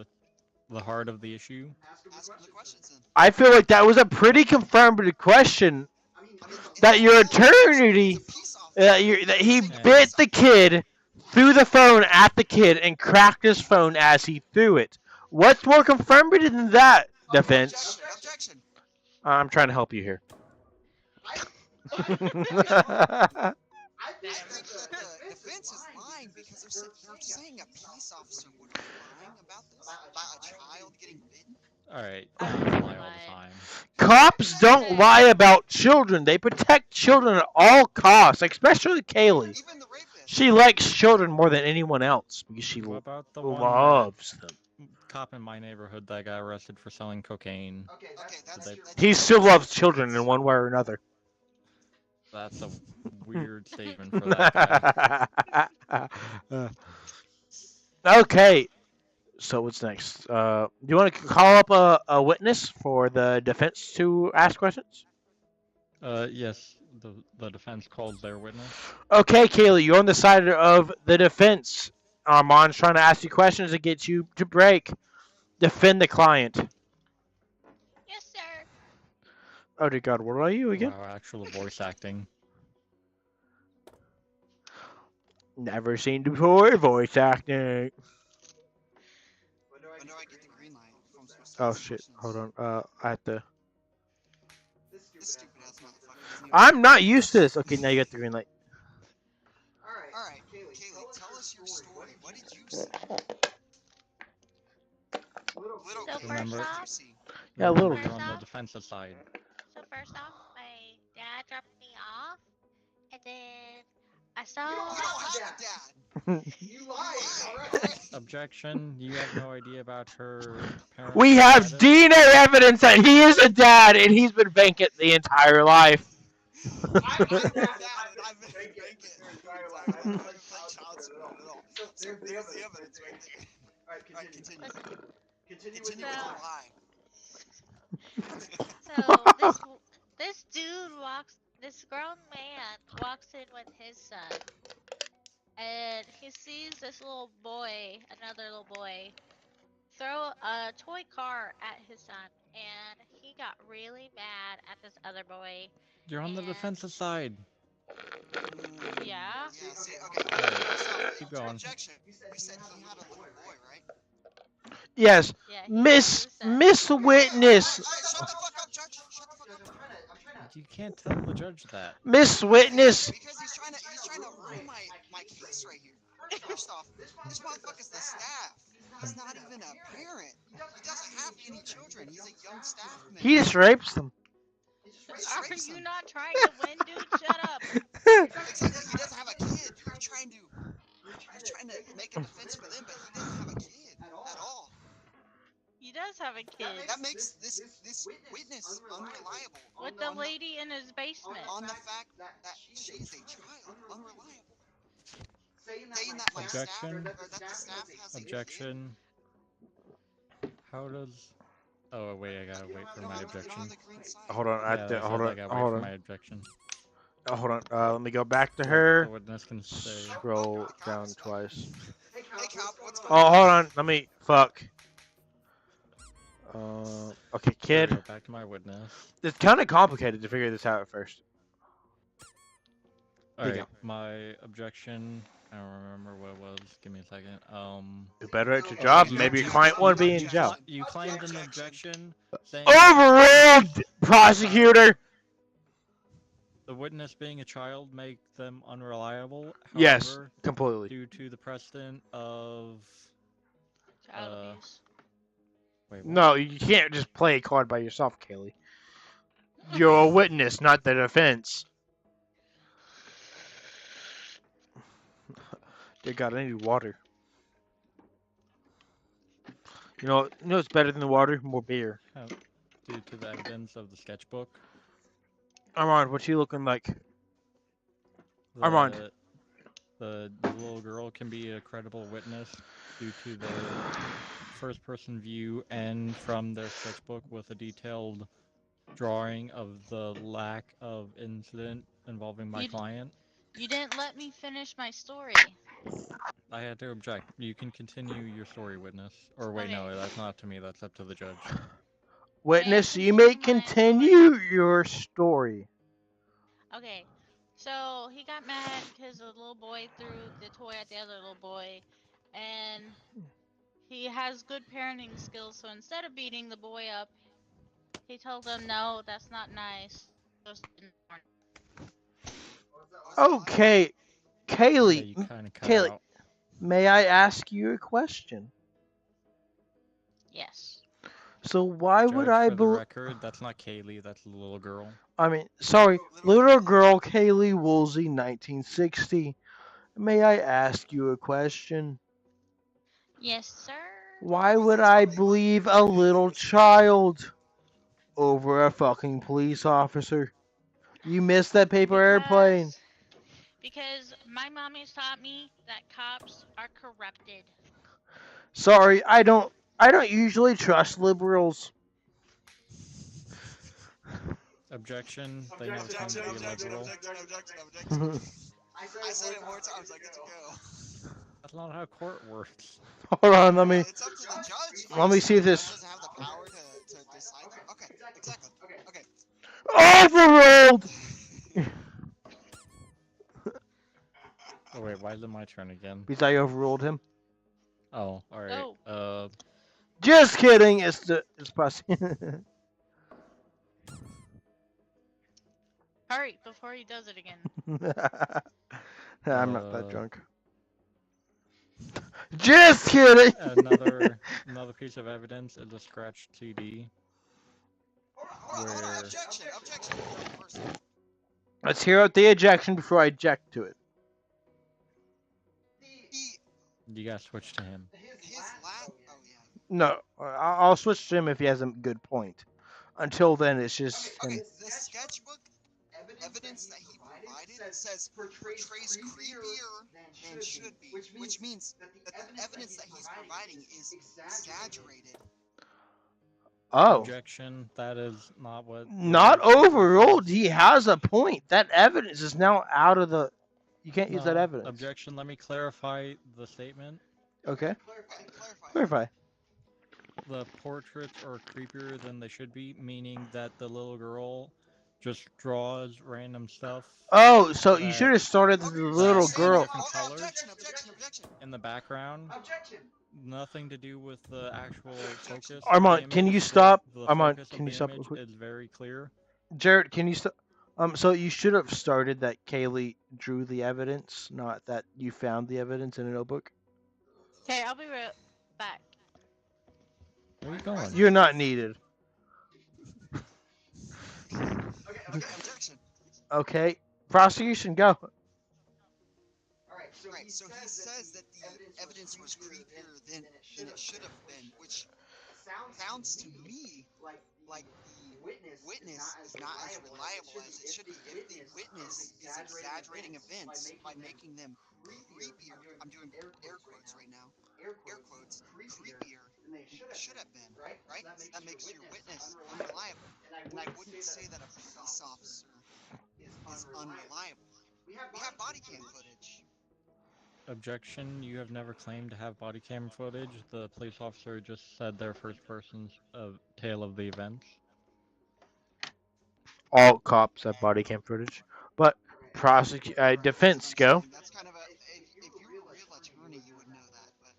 Speaker 1: the heart of the issue.
Speaker 3: Ask him the questions then.
Speaker 4: I feel like that was a pretty confirmative question.
Speaker 3: I mean,
Speaker 4: That your
Speaker 3: it's
Speaker 4: attorney,
Speaker 3: a peace officer.
Speaker 4: that he
Speaker 3: Saying a
Speaker 1: And
Speaker 4: bit
Speaker 3: peace
Speaker 4: the kid, threw the phone at the kid, and cracked his phone as he threw it. What's more confirmative than that? Defense.
Speaker 3: Objection.
Speaker 4: I'm trying to help you here.
Speaker 3: I think that the defense is lying because they're saying a peace officer would be lying about this, about a child getting bitten.
Speaker 1: alright,
Speaker 2: I
Speaker 1: cops
Speaker 2: wouldn't
Speaker 1: lie all the
Speaker 2: lie.
Speaker 1: time.
Speaker 4: Cops don't lie about children. They protect children at all costs, especially Kaylee.
Speaker 3: Even the rapist.
Speaker 4: She likes children more than anyone else because she
Speaker 1: What about the one
Speaker 4: loves them.
Speaker 1: cop in my neighborhood that got arrested for selling cocaine?
Speaker 3: Okay,
Speaker 1: They-
Speaker 3: that's
Speaker 4: He still loves children in one way or another.
Speaker 1: That's a weird statement for that guy.
Speaker 4: Okay, so what's next? Do you want to call up a witness for the defense to ask questions?
Speaker 1: Yes, the defense called their witness.
Speaker 4: Okay, Kaylee, you're on the side of the defense. Armand's trying to ask you questions to get you to break. Defend the client.
Speaker 2: Yes, sir.
Speaker 4: Oh dear God, what are you again?
Speaker 1: Wow, actual voice acting.
Speaker 4: Never seen before voice acting.
Speaker 3: When do I get the green light? If I'm supposed to
Speaker 4: Oh
Speaker 3: ask
Speaker 4: shit,
Speaker 3: questions?
Speaker 4: hold on. I have to.
Speaker 3: This stupid ass motherfucker doesn't even.
Speaker 4: I'm not used to this. Okay, now you got the green light.
Speaker 3: All right, Kaylee, tell us your story. What did you see? Little
Speaker 2: So
Speaker 3: kid,
Speaker 1: Remember-
Speaker 3: what did
Speaker 2: first
Speaker 3: you
Speaker 2: off,
Speaker 3: see?
Speaker 4: Yeah, a
Speaker 1: Remember,
Speaker 4: little.
Speaker 1: you're on the
Speaker 2: off-
Speaker 1: defensive side.
Speaker 2: so first off, my dad dropped me off, and then I saw.
Speaker 3: You don't have a dad. You lied.
Speaker 1: Objection. You have no idea about her parents.
Speaker 4: We have DNA evidence that he is a dad and he's been vacant the entire life.
Speaker 3: I've been that, and I've been vacant their entire life. I haven't paid child support at all. So there's the evidence right there. Alright, continue. Continue with your
Speaker 2: So-
Speaker 3: lie.
Speaker 2: So this dude this grown man walks in with his son, and he sees this little boy, another little boy, throw a toy car at his son, and he got really mad at this other boy.
Speaker 1: You're on the
Speaker 2: And-
Speaker 1: defensive side.
Speaker 2: Yeah.
Speaker 3: Yeah, see, okay.
Speaker 1: Alright,
Speaker 3: So,
Speaker 1: keep going.
Speaker 3: objection. You said he had a little boy, right?
Speaker 4: Yes,
Speaker 2: Yeah.
Speaker 4: Miss Witness.
Speaker 3: Shut the fuck up, Judge. Shut the fuck up.
Speaker 1: You can't tell the judge that.
Speaker 4: Miss Witness.
Speaker 3: Because he's trying to ruin my case right here. First off, this motherfucker's the staff. He's not even a parent. He doesn't have any children. He's a young staff member.
Speaker 4: He just rapes them.
Speaker 2: Are you not trying to win, dude? Shut up.
Speaker 3: Exactly. He doesn't have a kid. You're trying to make a defense for them, but he doesn't have a kid at all.
Speaker 2: He does have a kid
Speaker 3: That makes this witness unreliable.
Speaker 2: with the lady in his basement.
Speaker 3: On the fact that she is a child, unreliable. Saying that my staff
Speaker 1: Objection.
Speaker 3: or that the staff has a kid.
Speaker 1: Objection. How does? Oh wait, I gotta wait for my objection.
Speaker 4: Hold on,
Speaker 1: Yeah, that's
Speaker 4: hold
Speaker 1: what
Speaker 4: on,
Speaker 1: I gotta wait
Speaker 4: hold
Speaker 1: for
Speaker 4: on.
Speaker 1: my objection.
Speaker 4: Hold on. Let me go back to
Speaker 1: The
Speaker 4: her.
Speaker 1: witness can say.
Speaker 4: Scroll down twice.
Speaker 3: Hey, Cop, what's going
Speaker 4: Oh,
Speaker 3: on?
Speaker 4: hold on. Let me. Fuck. Okay,
Speaker 1: There we
Speaker 4: kid.
Speaker 1: go, back to my witness.
Speaker 4: It's kind of complicated to figure this out at first.
Speaker 1: All
Speaker 4: There you
Speaker 1: right,
Speaker 4: go.
Speaker 1: my objection. I don't remember what it was. Give me a second.
Speaker 4: Do better at your
Speaker 1: Oh wait,
Speaker 4: job.
Speaker 1: you
Speaker 4: Maybe your
Speaker 1: you
Speaker 4: client
Speaker 1: cl-
Speaker 4: won't
Speaker 1: you
Speaker 4: be in
Speaker 1: you
Speaker 4: jail.
Speaker 1: cl- you claimed an
Speaker 3: Objection.
Speaker 1: objection saying that
Speaker 4: Overruled,
Speaker 1: a child,
Speaker 4: prosecutor.
Speaker 1: the witness being a child, make them unreliable.
Speaker 4: Yes,
Speaker 1: However,
Speaker 4: completely.
Speaker 1: due to the precedent of
Speaker 2: Child
Speaker 1: uh,
Speaker 2: abuse.
Speaker 1: wait, what?
Speaker 4: No, you can't just play a card by yourself, Kaylee. You're a witness, not the defense. Dear God, I need water. You know what's better than the water? More beer.
Speaker 1: Due to the evidence of the sketchbook,
Speaker 4: Armand, what you looking like? Armand.
Speaker 1: the the little girl can be a credible witness due to the first person view and from their sketchbook with a detailed drawing of the lack of incident involving my
Speaker 2: You
Speaker 1: client.
Speaker 2: you didn't let me finish my story.
Speaker 1: I had to object. You can continue your story, witness. Or wait,
Speaker 2: Okay.
Speaker 1: no, that's not up to me. That's up to the judge.
Speaker 2: May I
Speaker 4: Witness, you may
Speaker 2: continue my story?
Speaker 4: continue your story.
Speaker 2: Okay. So he got mad because the little boy threw the toy at the other little boy, and he has good parenting skills. So instead of beating the boy up, he told him, "No, that's not nice." Just ignore it."
Speaker 3: What was that line?
Speaker 4: Okay,
Speaker 1: Yeah,
Speaker 4: Kaylee.
Speaker 1: you kind of cut
Speaker 4: Kaylee,
Speaker 1: out.
Speaker 4: may I ask you a question?
Speaker 2: Yes.
Speaker 4: So why would
Speaker 1: Judge,
Speaker 4: I
Speaker 1: for the
Speaker 4: bel
Speaker 1: record, that's not Kaylee, that's the little girl.
Speaker 4: I mean, sorry,
Speaker 3: Little
Speaker 4: little
Speaker 3: Kaylee.
Speaker 4: girl Kaylee Woolsey, 1960. May I ask you a question?
Speaker 2: Yes, sir.
Speaker 4: Why
Speaker 3: What's
Speaker 4: would
Speaker 3: this
Speaker 4: I
Speaker 3: funny?
Speaker 4: believe a little child over a fucking police officer? You missed that paper airplane.
Speaker 2: Because because my mommy's taught me that cops are corrupted.
Speaker 4: Sorry, I don't usually trust liberals.
Speaker 1: Objection, they never claimed
Speaker 3: Objection,
Speaker 1: to be a
Speaker 3: objection,
Speaker 1: liberal.
Speaker 3: objection, objection, objection. I said it more times. I get to go.
Speaker 1: That's not how court works.
Speaker 4: Hold on, let
Speaker 3: Well,
Speaker 4: me
Speaker 3: it's up to the judge. If
Speaker 4: let
Speaker 3: you
Speaker 4: me
Speaker 3: say
Speaker 4: see if
Speaker 3: the judge
Speaker 4: this
Speaker 3: doesn't have the power to decide. Okay, exactly. Okay.
Speaker 4: overruled.
Speaker 1: Oh wait, why is it my turn again?
Speaker 4: Because I overruled him.
Speaker 1: Oh, alright.
Speaker 2: Go.
Speaker 4: Just kidding. It's prosecutor.
Speaker 2: Hurry before he does it again.
Speaker 4: I'm not that drunk. Just kidding.
Speaker 1: another piece of evidence is a scratched CD
Speaker 3: Hold on.
Speaker 1: where
Speaker 3: Objection. First,
Speaker 4: Let's hear out the ejection before I eject to it.
Speaker 3: he
Speaker 1: you gotta switch to him.
Speaker 3: his last. Oh yeah.
Speaker 4: No, I'll switch to him if he has a good point. Until then, it's just
Speaker 3: Okay.
Speaker 4: him.
Speaker 3: The sketchbook evidence that he provided says portrays creepier than should be, which means that the evidence that he's providing is exaggerated.
Speaker 4: Oh,
Speaker 1: Objection, that is not what
Speaker 4: not
Speaker 1: the sketchbook
Speaker 4: overruled.
Speaker 1: says.
Speaker 4: He has a point. That evidence is now out of the. You can't use that
Speaker 1: No,
Speaker 4: evidence.
Speaker 1: objection, let me clarify the statement.
Speaker 4: Okay,
Speaker 3: Clarify.
Speaker 4: clarify.
Speaker 1: The portraits are creepier than they should be, meaning that the little girl just draws random stuff
Speaker 4: Oh, so you should
Speaker 1: that
Speaker 4: have started with the
Speaker 3: So you're
Speaker 4: little
Speaker 3: saying
Speaker 1: in
Speaker 3: that?
Speaker 4: girl.
Speaker 1: different colors
Speaker 3: Objection.
Speaker 1: in the background. Nothing to do with the actual focus of the
Speaker 4: Armand, can you
Speaker 1: image.
Speaker 4: stop?
Speaker 1: The
Speaker 4: Armand,
Speaker 1: focus of
Speaker 4: can you
Speaker 1: the
Speaker 4: stop real
Speaker 1: image
Speaker 4: quick?
Speaker 1: is very clear.
Speaker 4: Jared, can you stop? So you should have started that Kaylee drew the evidence, not that you found the evidence in a notebook.
Speaker 2: Okay, I'll be right back.
Speaker 1: Where are you going?
Speaker 4: You're not needed.
Speaker 3: Okay. Objection.
Speaker 4: Okay, prosecution, go.
Speaker 3: Right. So he says that the evidence was creepier than it should have been, which sounds to me like the witness is not as reliable as it should be. If the witness is exaggerating events by making them creepier, I'm doing air quotes right now, air quotes, creepier than they should have been, right? That makes your witness unreliable. And I wouldn't say that a police officer is unreliable. We have body cam footage.
Speaker 1: Objection, you have never claimed to have body cam footage. The police officer just said their first person's tale of the events.
Speaker 4: All cops have body cam footage, but Defense,
Speaker 3: I'm
Speaker 4: go.
Speaker 3: saying. That's kind of a. If you were a real attorney, you would know that. But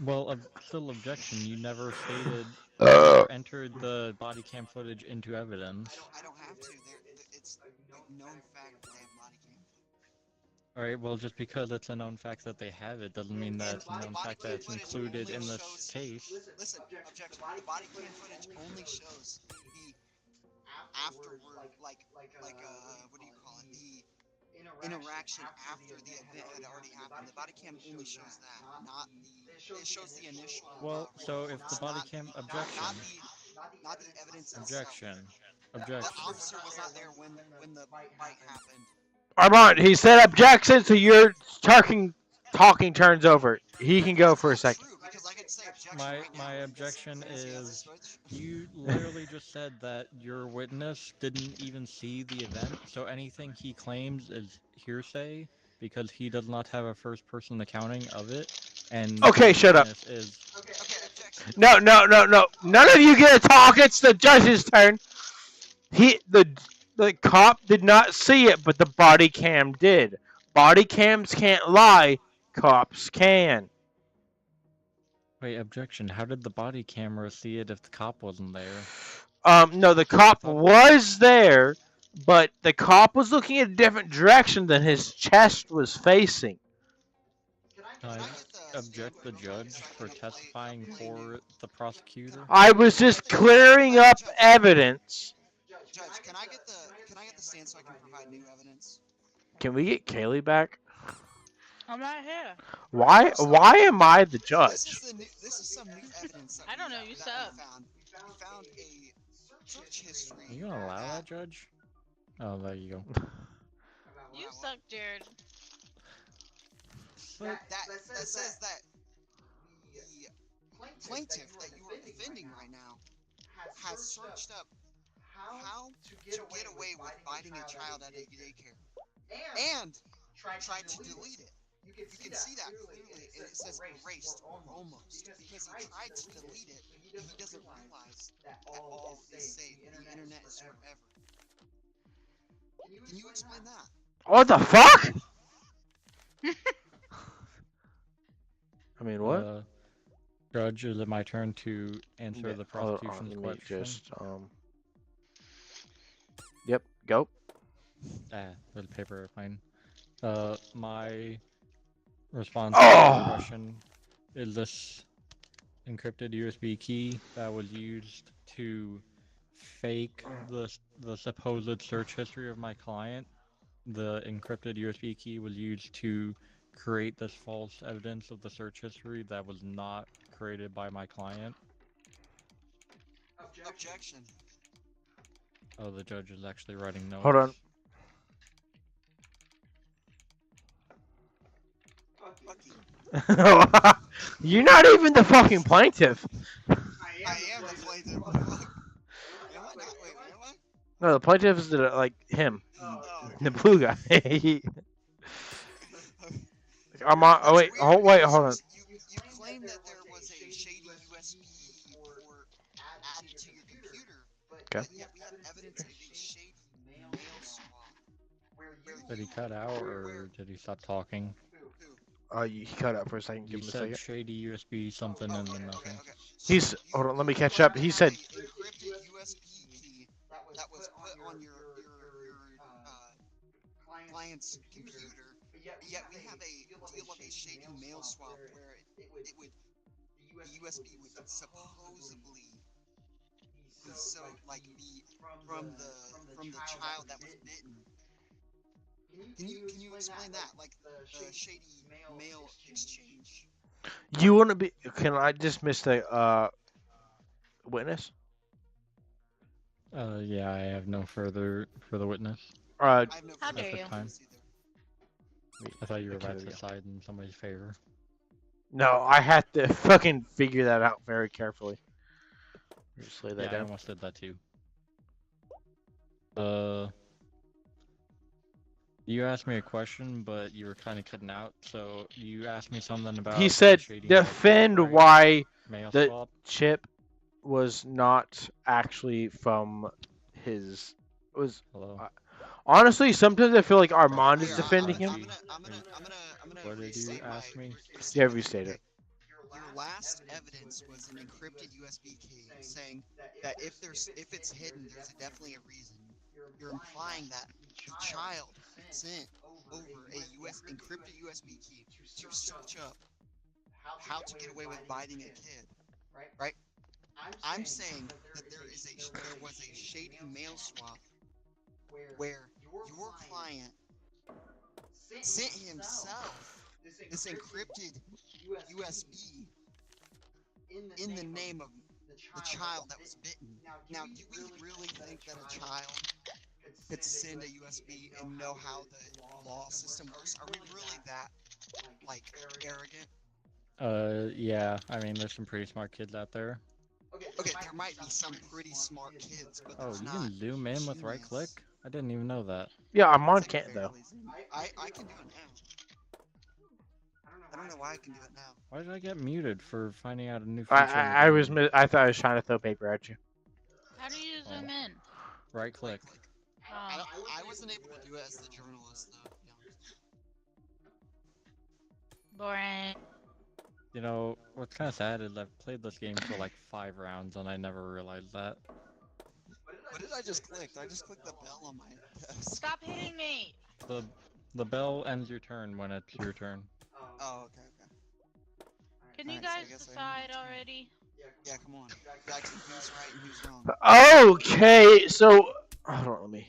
Speaker 1: Well, still objection. You never stated, you
Speaker 4: Uh,
Speaker 1: never entered the body cam footage into evidence.
Speaker 3: I don't have to. It's a known fact that they have body cam footage.
Speaker 1: All right. Well, just because it's a known fact that they have it doesn't mean that
Speaker 3: And
Speaker 1: it's a
Speaker 3: the
Speaker 1: known
Speaker 3: body
Speaker 1: fact that
Speaker 3: cam
Speaker 1: it's
Speaker 3: footage
Speaker 1: included
Speaker 3: only
Speaker 1: in this
Speaker 3: shows.
Speaker 1: case.
Speaker 3: Listen, objection. The body cam footage only shows the afterward, what do you call it? The interaction after the event had already happened. The body cam only shows that, not the. It shows the initial
Speaker 1: Well, so if the
Speaker 3: reports,
Speaker 1: body cam objection,
Speaker 3: not the evidence itself.
Speaker 1: objection,
Speaker 3: That
Speaker 1: objection.
Speaker 3: officer was not there when the fight happened.
Speaker 4: Armand, he said objection, so your talking turns over. He can go
Speaker 3: That's
Speaker 4: for a
Speaker 3: not
Speaker 4: second.
Speaker 3: true because I could say objection
Speaker 1: My
Speaker 3: right now.
Speaker 1: my
Speaker 3: When
Speaker 1: objection
Speaker 3: as he has a
Speaker 1: is
Speaker 3: switch.
Speaker 1: you literally just said that your witness didn't even see the event, so anything he claims is hearsay because he does not have a first-person accounting of it, and
Speaker 4: Okay,
Speaker 1: your
Speaker 4: shut up.
Speaker 1: witness is
Speaker 3: Okay, objection.
Speaker 4: No, no, no, no. None of you get to talk. It's the judge's turn. The cop did not see it, but the body cam did. Body cams can't lie. Cops can.
Speaker 1: wait, objection. How did the body camera see it if the cop wasn't there?
Speaker 4: No, the
Speaker 1: I
Speaker 4: cop
Speaker 1: thought
Speaker 4: was there, but the cop was looking in a different direction than his chest was facing.
Speaker 1: can
Speaker 3: Can
Speaker 1: I
Speaker 3: I get the stand
Speaker 1: object the
Speaker 3: real quick so
Speaker 1: judge
Speaker 3: I
Speaker 1: for
Speaker 3: can
Speaker 1: testifying
Speaker 3: play new?
Speaker 1: for the prosecutor?
Speaker 4: I was just clearing up evidence.
Speaker 3: Judge, can I get the stand so I can provide new evidence?
Speaker 4: Can we get Kaylee back?
Speaker 2: I'm not here.
Speaker 4: Why?
Speaker 3: So
Speaker 4: Why am I the
Speaker 3: this is
Speaker 4: judge?
Speaker 3: the new, this is some new evidence
Speaker 2: I don't know. You
Speaker 3: that
Speaker 2: sub.
Speaker 3: we found. We found a search history
Speaker 1: Are you gonna allow
Speaker 3: that
Speaker 1: that, Judge? Oh, there you go.
Speaker 2: You suck, Jared.
Speaker 1: But
Speaker 3: that says that the plaintiff that you are defending right now has searched up how to get away with biting a child at a daycare and tried to delete it. You can see that clearly. It says erased or almost because he tried to delete it, but he doesn't realize that all is saved. The internet is forever. Can you explain that?
Speaker 4: What the fuck? I mean, what?
Speaker 1: Judge, is it my turn to answer the prosecution's
Speaker 4: Let me
Speaker 1: question?
Speaker 4: just Yep, go.
Speaker 1: The paper airplane. My response to
Speaker 4: Oh.
Speaker 1: the question is this encrypted USB key that was used to fake the supposed search history of my client. The encrypted USB key was used to create this false evidence of the search history that was not created by my client.
Speaker 3: Objection.
Speaker 1: Oh, the judge is actually writing notes.
Speaker 4: Hold on. You're not even the fucking plaintiff.
Speaker 3: I am the plaintiff. Am I not? Wait, am I?
Speaker 4: No, the plaintiff is like him,
Speaker 3: Oh,
Speaker 4: the blue guy. Oh wait,
Speaker 3: That's weird because
Speaker 4: hold on.
Speaker 3: You claim that there was a shady USB port added to your computer,
Speaker 4: Okay.
Speaker 3: but yet we have evidence of a shady mail swap.
Speaker 1: Did he cut out or did he stop talking?
Speaker 4: He cut out for a second.
Speaker 1: You
Speaker 4: Give him a
Speaker 1: said
Speaker 4: second.
Speaker 1: shady USB something and then nothing.
Speaker 3: Okay. So
Speaker 4: Hold on. Let me
Speaker 3: you
Speaker 4: catch
Speaker 3: claim
Speaker 4: up.
Speaker 3: to
Speaker 4: He
Speaker 3: have
Speaker 4: said.
Speaker 3: a encrypted USB key that was put on your client's computer, but yet we have a deal of a shady mail swap where the USB would supposedly be so like the from the child that was bitten. Can you explain that? Like the shady mail exchange?
Speaker 4: You want to be? Can I dismiss the witness?
Speaker 1: Yeah, I have no further for the witness.
Speaker 3: I have no
Speaker 2: How
Speaker 3: further
Speaker 2: dare you?
Speaker 3: evidence either.
Speaker 1: I thought you were
Speaker 4: Okay,
Speaker 1: about
Speaker 4: there we
Speaker 1: to
Speaker 4: go.
Speaker 1: side in somebody's favor.
Speaker 4: No, I had to fucking figure that out very carefully. Just lay that
Speaker 1: Yeah, I
Speaker 4: down.
Speaker 1: almost did that too. You asked me a question, but you were kind of cutting out. So you asked me something about
Speaker 4: He
Speaker 1: the
Speaker 4: said,
Speaker 1: shady mail swap,
Speaker 4: defend
Speaker 1: right?
Speaker 4: why
Speaker 1: Mail
Speaker 4: the
Speaker 1: swap.
Speaker 4: chip was not actually from his.
Speaker 1: Hello.
Speaker 4: Honestly, sometimes I feel like Armand is
Speaker 3: Here,
Speaker 4: defending
Speaker 3: I'm
Speaker 4: him.
Speaker 1: Archie,
Speaker 3: I'm gonna
Speaker 1: what did you
Speaker 3: restate
Speaker 1: ask me?
Speaker 4: Yeah,
Speaker 3: statement.
Speaker 4: restate it.
Speaker 3: Your last evidence was an encrypted USB key saying that if it's hidden, there's definitely a reason. You're implying that the child sent over a encrypted USB key to search up how to get away with biting a kid, right? I'm saying that there was a shady mail swap where your client sent himself this encrypted USB in the name of the child that was bitten. Now, do we really think that a child could send a USB and know how the law system works? Are we really that like arrogant?
Speaker 1: Yeah. I mean, there's some pretty smart kids out there.
Speaker 3: Okay, there might be some pretty smart kids, but
Speaker 1: Oh,
Speaker 3: there's
Speaker 1: you
Speaker 3: not
Speaker 1: can zoom in with right
Speaker 3: genius.
Speaker 1: click? I didn't even know that.
Speaker 4: Yeah,
Speaker 3: It's
Speaker 4: Armand
Speaker 3: like
Speaker 4: can't though.
Speaker 3: barely zoom. I can do it now. I don't know why I can do it now.
Speaker 1: Why did I get muted for finding out a new
Speaker 4: I
Speaker 1: feature in the
Speaker 4: I, I was
Speaker 1: game?
Speaker 4: mi- I thought I was trying to throw paper at you.
Speaker 2: How do you
Speaker 1: Oh,
Speaker 2: zoom in?
Speaker 1: right
Speaker 3: Right
Speaker 1: click.
Speaker 3: click.
Speaker 2: Oh,
Speaker 3: I wasn't able to do it as the journalist though. To be honest.
Speaker 2: boring.
Speaker 1: You know, what's kind of sad is I've played this game for like 5 rounds and I never realized that.
Speaker 3: What did I just click? I just clicked the bell on my desk.
Speaker 2: Stop hitting me!
Speaker 1: The the bell ends your turn when it's your turn.
Speaker 3: Oh, okay.
Speaker 2: Can you
Speaker 3: Alright, so I
Speaker 2: guys
Speaker 3: guess I
Speaker 2: decide
Speaker 3: have my turn.
Speaker 2: already?
Speaker 3: Yeah, come on. Jackson, who's right and who's wrong?
Speaker 4: Okay, so hold on, let me.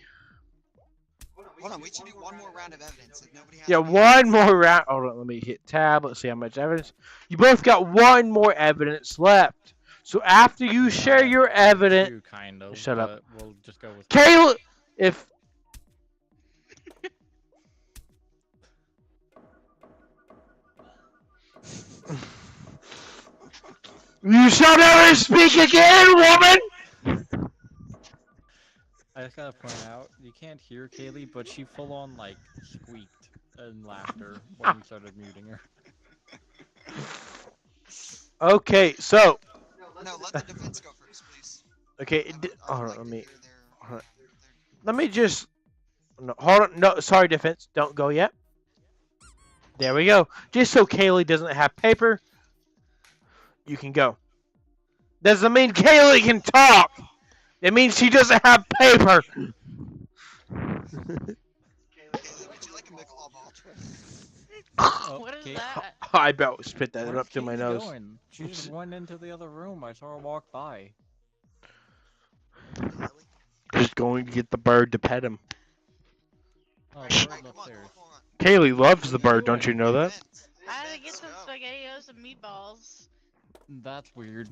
Speaker 3: Hold on, we should do one more round of evidence. If nobody has
Speaker 4: Yeah,
Speaker 3: any
Speaker 4: one
Speaker 3: evidence.
Speaker 4: more round. Hold on, let me hit tab. Let's see how much evidence. You both got one more evidence left. So after you share
Speaker 1: Uh,
Speaker 4: your evidence,
Speaker 1: Two kind of,
Speaker 4: shut up.
Speaker 1: but we'll just go with one.
Speaker 4: Caleb, if you shall never speak again, woman.
Speaker 1: I just gotta point out, you can't hear Kaylee, but she full on like squeaked in laughter when you started muting her.
Speaker 4: Okay, so
Speaker 3: No, let the defense go first, please.
Speaker 4: okay,
Speaker 3: I would
Speaker 4: hold on,
Speaker 3: like
Speaker 4: let
Speaker 3: to
Speaker 4: me.
Speaker 3: hear
Speaker 4: Hold on.
Speaker 3: their
Speaker 4: Let me just. No, hold on. No, sorry, defense. Don't go yet. There we go. Just so Kaylee doesn't have paper, you can go. Doesn't mean Kaylee can talk. It means she doesn't have paper.
Speaker 3: Kaylee, would you like a Michelob Ultra?
Speaker 1: Oh,
Speaker 2: What is
Speaker 1: Kay,
Speaker 2: that?
Speaker 4: I bet spit that
Speaker 1: where's
Speaker 4: up through my
Speaker 1: Kaylee
Speaker 4: nose.
Speaker 1: going? She just went into the other room. I saw her walk by.
Speaker 3: Really?
Speaker 4: Just going to get the bird to pet him.
Speaker 1: Oh, the
Speaker 3: Alright,
Speaker 1: bird's
Speaker 3: come on, come
Speaker 1: upstairs.
Speaker 3: on, come on.
Speaker 4: Kaylee loves
Speaker 1: What
Speaker 4: the
Speaker 1: are you
Speaker 4: bird. Don't you
Speaker 1: doing?
Speaker 4: know that?
Speaker 3: Defense.
Speaker 2: I had to get
Speaker 3: Defense,
Speaker 2: some
Speaker 3: go.
Speaker 2: spaghettios and meatballs.
Speaker 1: That's weird.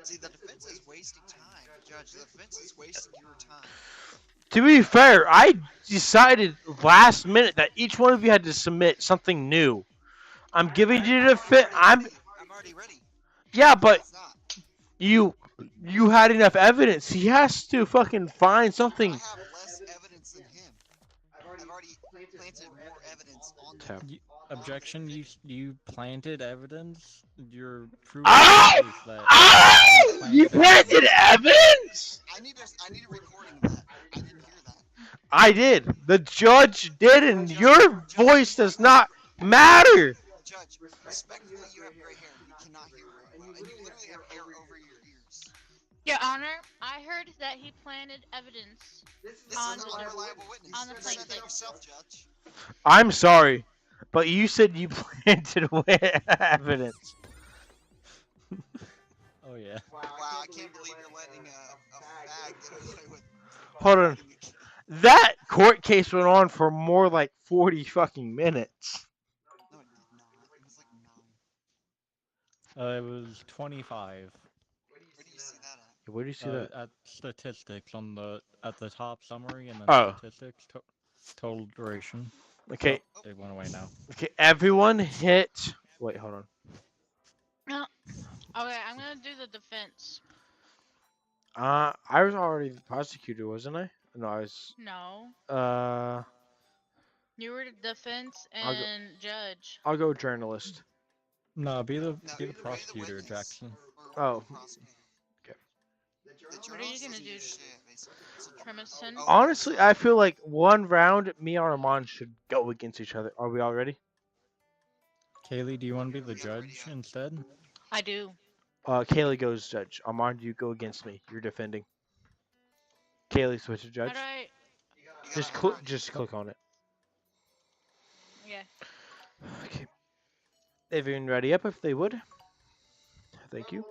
Speaker 3: See, the defense is wasting time. Judge, the defense is wasting your time.
Speaker 4: To be fair, I decided last minute that each one of you had to submit something new. I'm giving you the fit. I'm
Speaker 3: already ready.
Speaker 4: yeah, but
Speaker 3: It's not.
Speaker 4: you had enough evidence. He has to fucking find something.
Speaker 3: I have less evidence than him. I've already planted more evidence on the.
Speaker 1: You, objection, you planted evidence? You're proving your
Speaker 4: Oh!
Speaker 1: case that
Speaker 4: Oh! You
Speaker 1: planted
Speaker 4: planted
Speaker 1: evidence.
Speaker 4: evidence?
Speaker 3: I need a recording of that. I didn't hear that.
Speaker 4: I did. The judge did, and your voice does not matter.
Speaker 3: Judge, respectfully, you have gray hair. You cannot hear very well, and you literally have hair over your ears.
Speaker 2: Your Honor, I heard that he planted evidence.
Speaker 3: This
Speaker 2: On
Speaker 3: is an
Speaker 2: the-
Speaker 3: unreliable witness.
Speaker 2: on the
Speaker 3: You said that
Speaker 2: plaintiff.
Speaker 3: yourself, Judge.
Speaker 4: I'm sorry, but you said you planted evidence.
Speaker 1: Oh yeah.
Speaker 3: Wow, I can't believe you're letting a fag get away with.
Speaker 4: Hold on. That court case went on for more like 40 fucking minutes.
Speaker 3: No, it did not. It was like 9.
Speaker 1: It was 25.
Speaker 3: Where do you see that at?
Speaker 4: Where do you see that?
Speaker 1: At statistics on the at the top summary and then
Speaker 4: Oh.
Speaker 1: statistics total duration.
Speaker 4: Okay,
Speaker 1: Oh, they went away now.
Speaker 4: okay, everyone hit. Wait, hold on.
Speaker 2: No. Okay, I'm gonna do the defense.
Speaker 4: I was already the prosecutor, wasn't I? No, I was.
Speaker 2: No. You were the defense
Speaker 4: I'll go-
Speaker 2: and judge.
Speaker 4: I'll go journalist.
Speaker 1: No, be the
Speaker 3: No,
Speaker 1: prosecutor,
Speaker 3: witness.
Speaker 1: Jackson.
Speaker 3: Or
Speaker 4: Oh.
Speaker 3: the prosecutor.
Speaker 4: Okay.
Speaker 3: The
Speaker 2: What are you
Speaker 3: journalist
Speaker 2: gonna
Speaker 3: doesn't
Speaker 2: do?
Speaker 3: shit, So
Speaker 2: Trimison.
Speaker 3: oh,
Speaker 4: Honestly,
Speaker 3: sorry.
Speaker 4: I feel like one round, me and Armand should go against each other. Are we all ready?
Speaker 1: Kaylee, do you want to be the
Speaker 3: We got a radio.
Speaker 1: judge instead?
Speaker 2: I do.
Speaker 4: Kaylee goes judge. Armand, you go against me. You're defending. Kaylee, switch to
Speaker 2: How
Speaker 4: judge.
Speaker 2: do I?
Speaker 3: You gotta judge.
Speaker 4: Just click on it.
Speaker 2: Yeah.
Speaker 4: Okay. Everyone ready up if they would. Thank you.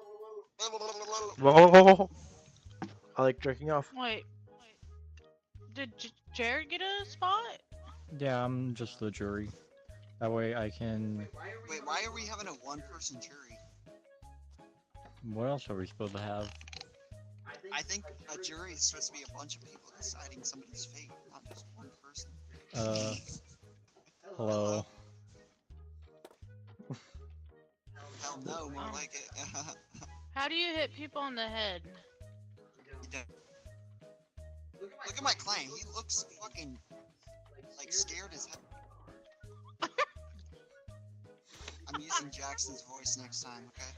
Speaker 4: Whoa. I like jerking off.
Speaker 2: Wait. Did Jared get a spot?
Speaker 1: Yeah, I'm just the jury. That way I can.
Speaker 3: Wait, why are we having a one-person jury?
Speaker 1: What else are we supposed to have?
Speaker 3: I think a jury is supposed to be a bunch of people deciding somebody's fate, not just one person.
Speaker 1: Hello.
Speaker 3: Hell no, more like it.
Speaker 2: How do you hit people on the head?
Speaker 3: Look at my client. He looks fucking like scared as hell. I'm using Jackson's voice next time, okay?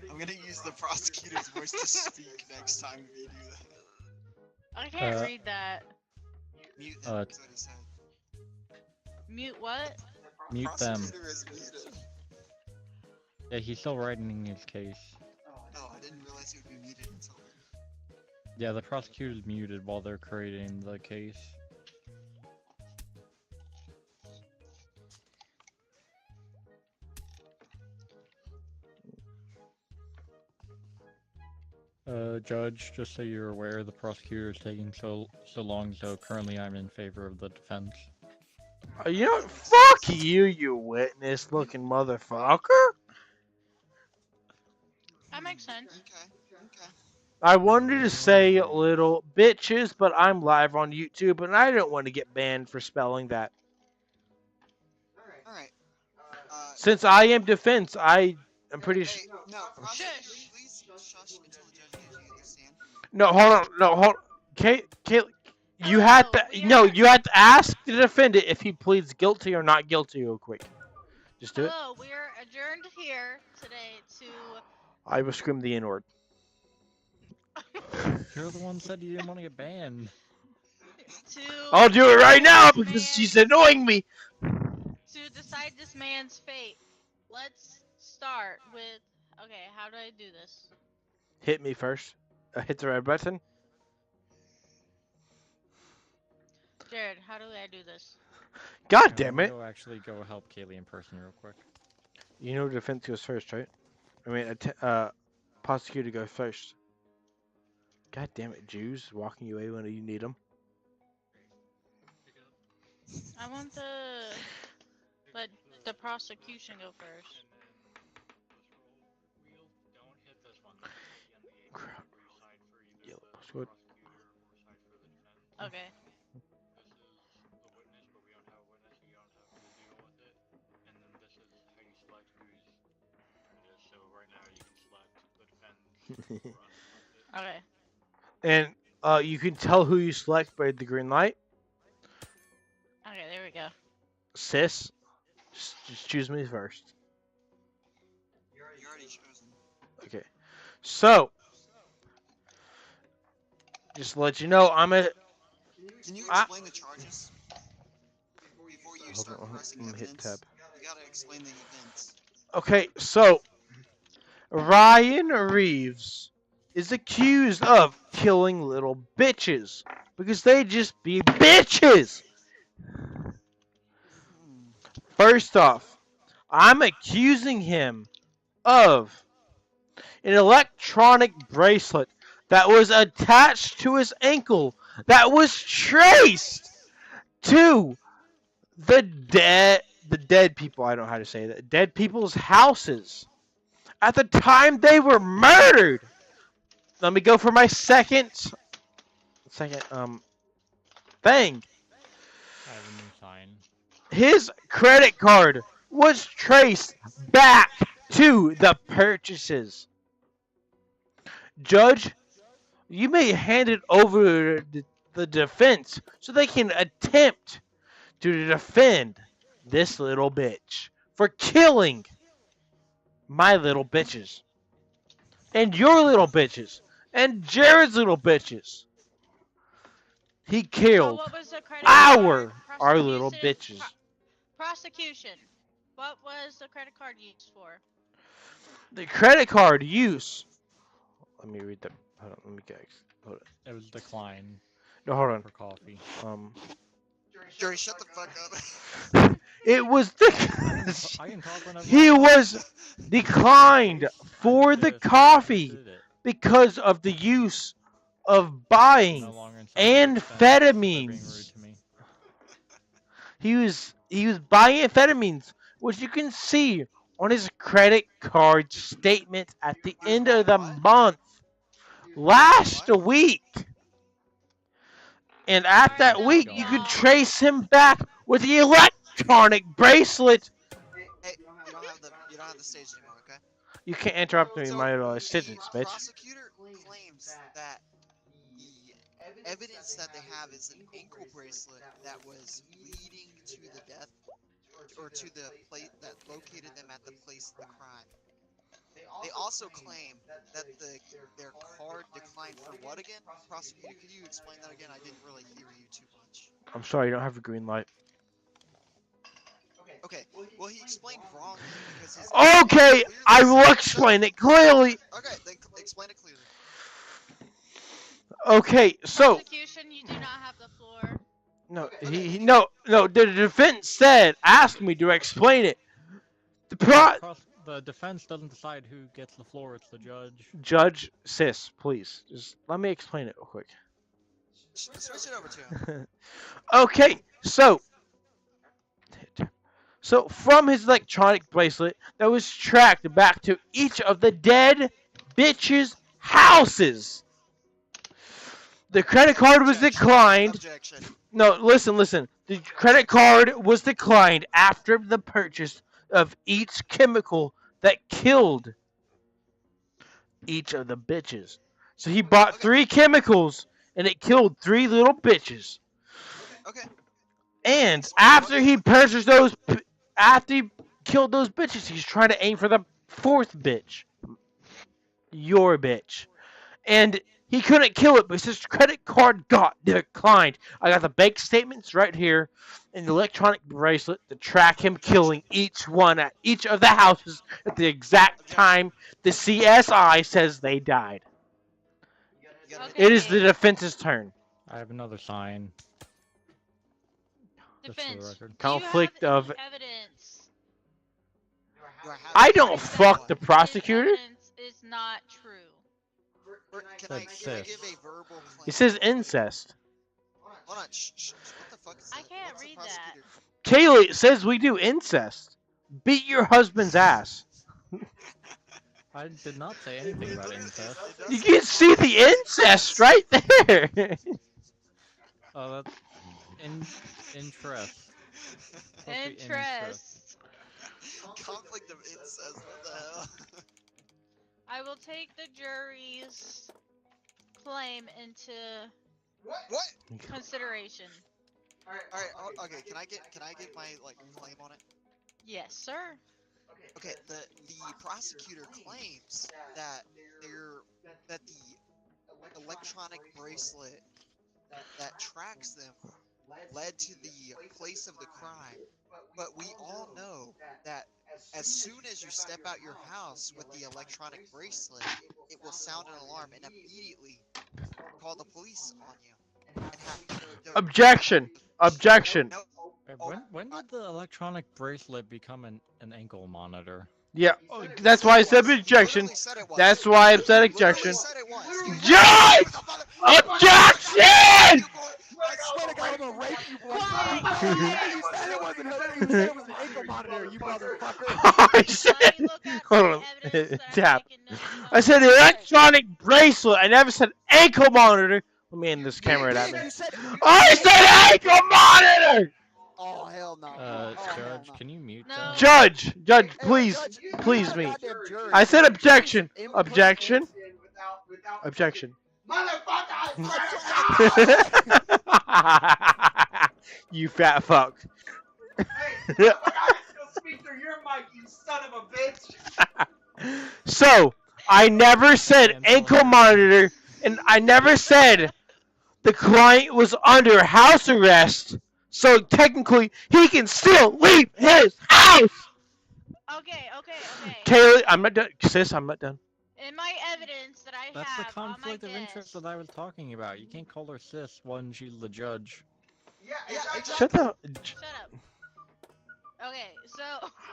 Speaker 3: I'm gonna use the prosecutor's voice to speak next time if you do that.
Speaker 2: I can't read that.
Speaker 3: Mute him, that's what he said.
Speaker 2: Mute what?
Speaker 1: Mute them.
Speaker 3: Prosecutor is muted.
Speaker 1: Yeah, he's still writing his case.
Speaker 3: Oh, I didn't realize he would be muted until then.
Speaker 1: Yeah, the prosecutor's muted while they're creating the case. Judge, just so you're aware, the prosecutor is taking so long, so currently I'm in favor of the defense.
Speaker 4: You know what? Fuck you, you witness-looking motherfucker.
Speaker 2: That makes sense.
Speaker 3: Okay.
Speaker 4: I wanted to say little bitches, but I'm live on YouTube, and I don't want to get banned for spelling that.
Speaker 3: Alright.
Speaker 4: Since I am defense, I'm pretty sure.
Speaker 3: Hey, no, prosecutor,
Speaker 2: Shush.
Speaker 3: please shush until the judge gives you the stand.
Speaker 4: No, hold on. No, hold. Kate, you had
Speaker 2: Oh,
Speaker 4: to.
Speaker 2: we
Speaker 4: No,
Speaker 2: are-
Speaker 4: you had to ask the defendant if he pleads guilty or not guilty, real quick. Just do it.
Speaker 2: Hello, we are adjourned here today to.
Speaker 4: I will scream the N-word.
Speaker 1: You're the one who said you didn't want to get banned.
Speaker 2: to.
Speaker 4: I'll do it right now
Speaker 2: decide
Speaker 4: because
Speaker 2: this
Speaker 4: she's
Speaker 2: man's-
Speaker 4: annoying me.
Speaker 2: To decide this man's fate. Let's start with. Okay, how do I do this?
Speaker 4: Hit me first. Hit the red button.
Speaker 2: Jared, how do I do this?
Speaker 4: God
Speaker 1: I'm
Speaker 4: damn
Speaker 1: gonna
Speaker 4: it.
Speaker 1: Actually go help Kaylee in person real quick.
Speaker 4: You know defense goes first, right? I mean, prosecutor goes first. God damn it, Jews walking you away when you need them.
Speaker 2: I want let the prosecution go first.
Speaker 4: Crap. Yellow postcode.
Speaker 2: Okay. Okay.
Speaker 4: And you can tell who you select by the green light.
Speaker 2: Okay, there we go.
Speaker 4: Sis, just choose me first.
Speaker 3: You're already chosen.
Speaker 4: Okay. So, just to let you know, I'm a.
Speaker 3: Can you explain the charges? Before you start
Speaker 4: Hold on,
Speaker 3: pressing
Speaker 4: I'm gonna hit
Speaker 3: evidence?
Speaker 4: tab.
Speaker 3: You gotta explain the events.
Speaker 4: Okay, so Ryan Reeves is accused of killing little bitches because they just be bitches. First off, I'm accusing him of an electronic bracelet that was attached to his ankle that was traced to the dead people. I don't know how to say that. Dead people's houses at the time they were murdered. Let me go for my second thing.
Speaker 1: I have a new sign.
Speaker 4: His credit card was traced back to the purchases. Judge, you may hand it over to the defense so they can attempt to defend this little bitch for killing my little bitches and your little bitches. and Jared's little bitches. He
Speaker 2: So
Speaker 4: killed
Speaker 2: what was the credit card
Speaker 4: our little
Speaker 2: prosecution?
Speaker 4: bitches.
Speaker 2: Prosecution. What was the credit card used for?
Speaker 4: The credit card use. Let me read that. Hold on. Let me get. Hold
Speaker 1: It was decline
Speaker 4: on. No, hold on.
Speaker 1: for coffee.
Speaker 3: Jerry, shut the fuck
Speaker 4: It was
Speaker 1: I can talk whenever
Speaker 4: he
Speaker 1: I want.
Speaker 4: was declined for the
Speaker 1: Yes, I
Speaker 4: coffee
Speaker 1: understood it.
Speaker 4: because of the use of
Speaker 1: I'm
Speaker 4: buying
Speaker 1: no longer in charge of expense by being rude
Speaker 4: amphetamines.
Speaker 1: to me.
Speaker 4: He was buying amphetamines, which you can see on his credit card statement at the
Speaker 3: He was
Speaker 4: end of
Speaker 3: buying
Speaker 4: the
Speaker 3: what?
Speaker 4: month
Speaker 3: He was buying
Speaker 4: last
Speaker 3: what?
Speaker 4: week. And at
Speaker 2: Alright,
Speaker 4: that
Speaker 1: Oh my
Speaker 2: so
Speaker 4: week, you could
Speaker 1: god.
Speaker 2: y'all.
Speaker 4: trace him back with the electronic bracelet.
Speaker 3: Hey, you don't have the stage anymore, okay?
Speaker 4: You can't interrupt me in
Speaker 3: So
Speaker 4: my
Speaker 3: the
Speaker 4: sentence, bitch.
Speaker 3: prosecutor claims that the evidence that they have is an ankle bracelet that was leading to the death or to the place that located them at the place of the crime. They also claim that their card declined for what again? Prosecutor, could you explain that again? I didn't really hear you too much.
Speaker 4: I'm sorry, you don't have a green light.
Speaker 3: Okay, well he explained wrongly because his
Speaker 4: Okay,
Speaker 3: clearly
Speaker 4: I
Speaker 3: said,
Speaker 4: will
Speaker 3: shut up.
Speaker 4: explain it clearly.
Speaker 3: Okay, then explain it clearly.
Speaker 4: Okay, so
Speaker 2: Prosecution, you do not have the floor.
Speaker 4: no, no. The defense asked me to explain it.
Speaker 1: The defense doesn't decide who gets the floor, it's the judge.
Speaker 4: Judge Sis, please, just let me explain it real quick.
Speaker 3: Switch it over to him.
Speaker 4: Okay, so from his electronic bracelet that was tracked back to each of the dead bitches' houses. The credit card was declined.
Speaker 3: Objection.
Speaker 4: No, listen. The credit card was declined after the purchase of each chemical that killed each of the bitches. So he bought
Speaker 3: Okay.
Speaker 4: 3 chemicals and it killed 3 little bitches.
Speaker 3: Okay.
Speaker 4: And
Speaker 3: Explain
Speaker 4: after
Speaker 3: what
Speaker 4: he
Speaker 3: chemical.
Speaker 4: purchased those, after he killed those bitches, he's trying to aim for the 4th bitch. Your bitch. And he couldn't kill it because his credit card got declined. I got the bank statements right here and the electronic bracelet to track him killing each one at each of the houses at the exact
Speaker 3: Objection.
Speaker 4: time the CSI says they died.
Speaker 3: You gotta hit
Speaker 2: Okay,
Speaker 4: It is the
Speaker 2: Gabe.
Speaker 4: defense's turn.
Speaker 1: I have another sign. Just for the
Speaker 2: Defense,
Speaker 1: record.
Speaker 2: do you have
Speaker 4: Conflict
Speaker 2: any
Speaker 4: of.
Speaker 2: evidence
Speaker 3: Do I have
Speaker 4: I
Speaker 3: any
Speaker 4: don't
Speaker 3: evidence of
Speaker 4: fuck
Speaker 3: what?
Speaker 4: the
Speaker 2: his
Speaker 4: prosecutor.
Speaker 2: evidence is not true?
Speaker 3: Can I
Speaker 1: Said
Speaker 3: give
Speaker 1: sis.
Speaker 3: a verbal claim?
Speaker 4: It says
Speaker 3: real quick?
Speaker 4: incest.
Speaker 3: Hold on. Shh. What the fuck is
Speaker 2: I
Speaker 3: that?
Speaker 2: can't
Speaker 3: What's the
Speaker 2: read that.
Speaker 3: prosecutor?
Speaker 4: Kaylee, it says we do incest. Beat your husband's ass.
Speaker 1: I did not say anything
Speaker 3: It
Speaker 1: about
Speaker 3: literally
Speaker 1: incest.
Speaker 3: it does
Speaker 4: You
Speaker 3: say
Speaker 4: can see the incest right there.
Speaker 1: Oh, that's interest. Supposed to be interest.
Speaker 2: Interest.
Speaker 3: Conflict of incest. What the hell?
Speaker 2: I will take the jury's claim into
Speaker 3: What?
Speaker 2: consideration.
Speaker 3: All right. Okay. Can I get my claim on it?
Speaker 2: Yes, sir.
Speaker 3: Okay. The prosecutor claims that that the electronic bracelet that tracks them led to the place of the crime. But we all know that as soon as you step out your house with the electronic bracelet, it will sound an alarm and immediately call the police on you and have
Speaker 4: Objection. Objection.
Speaker 3: no.
Speaker 1: When did the electronic bracelet become an ankle monitor?
Speaker 4: Yeah,
Speaker 3: He
Speaker 4: that's
Speaker 3: said
Speaker 4: why I
Speaker 3: it
Speaker 4: said
Speaker 3: was. He
Speaker 4: objection.
Speaker 3: literally said it was.
Speaker 4: That's why I
Speaker 3: He
Speaker 4: said
Speaker 3: literally
Speaker 4: objection.
Speaker 3: said it was. He literally
Speaker 4: Judge!
Speaker 3: said, "Mother-
Speaker 4: Objection!
Speaker 3: I swear to God, I'm gonna rape you, boy.
Speaker 2: Quiet,
Speaker 3: You
Speaker 2: quiet.
Speaker 3: said it wasn't her. You said it was an ankle monitor, you motherfucker.
Speaker 4: I said,
Speaker 2: Let me look at
Speaker 4: hold
Speaker 2: the
Speaker 4: on,
Speaker 2: evidence that I'm
Speaker 4: tap.
Speaker 2: taking notes
Speaker 4: I said
Speaker 2: of.
Speaker 4: electronic bracelet. I never said ankle monitor. Let me end this camera at me.
Speaker 3: You said.
Speaker 4: I said ankle monitor.
Speaker 3: Oh hell no.
Speaker 1: Judge, can you mute
Speaker 2: No.
Speaker 1: that?
Speaker 4: Judge,
Speaker 3: Hey,
Speaker 4: please,
Speaker 3: Judge, you
Speaker 4: please
Speaker 3: got a
Speaker 4: me.
Speaker 3: goddamn jury.
Speaker 4: I said
Speaker 3: Can you please
Speaker 4: objection.
Speaker 3: input
Speaker 4: Objection.
Speaker 3: in-
Speaker 4: Objection.
Speaker 3: Motherfucker!
Speaker 4: You fat fuck. So, I never said
Speaker 1: Cancel
Speaker 4: ankle
Speaker 1: her.
Speaker 4: monitor And I never said the client was under house arrest, so technically he can still leave his house.
Speaker 2: Okay.
Speaker 4: Kaylee, I'm not done. Sis, I'm not done.
Speaker 2: In my evidence that I
Speaker 1: That's the
Speaker 2: have on my
Speaker 1: conflict of interest
Speaker 2: desk.
Speaker 1: that I was talking about. You can't call her sis when she's the judge.
Speaker 3: Yeah,
Speaker 4: Shut
Speaker 3: exactly.
Speaker 4: up.
Speaker 2: Shut up. Okay, so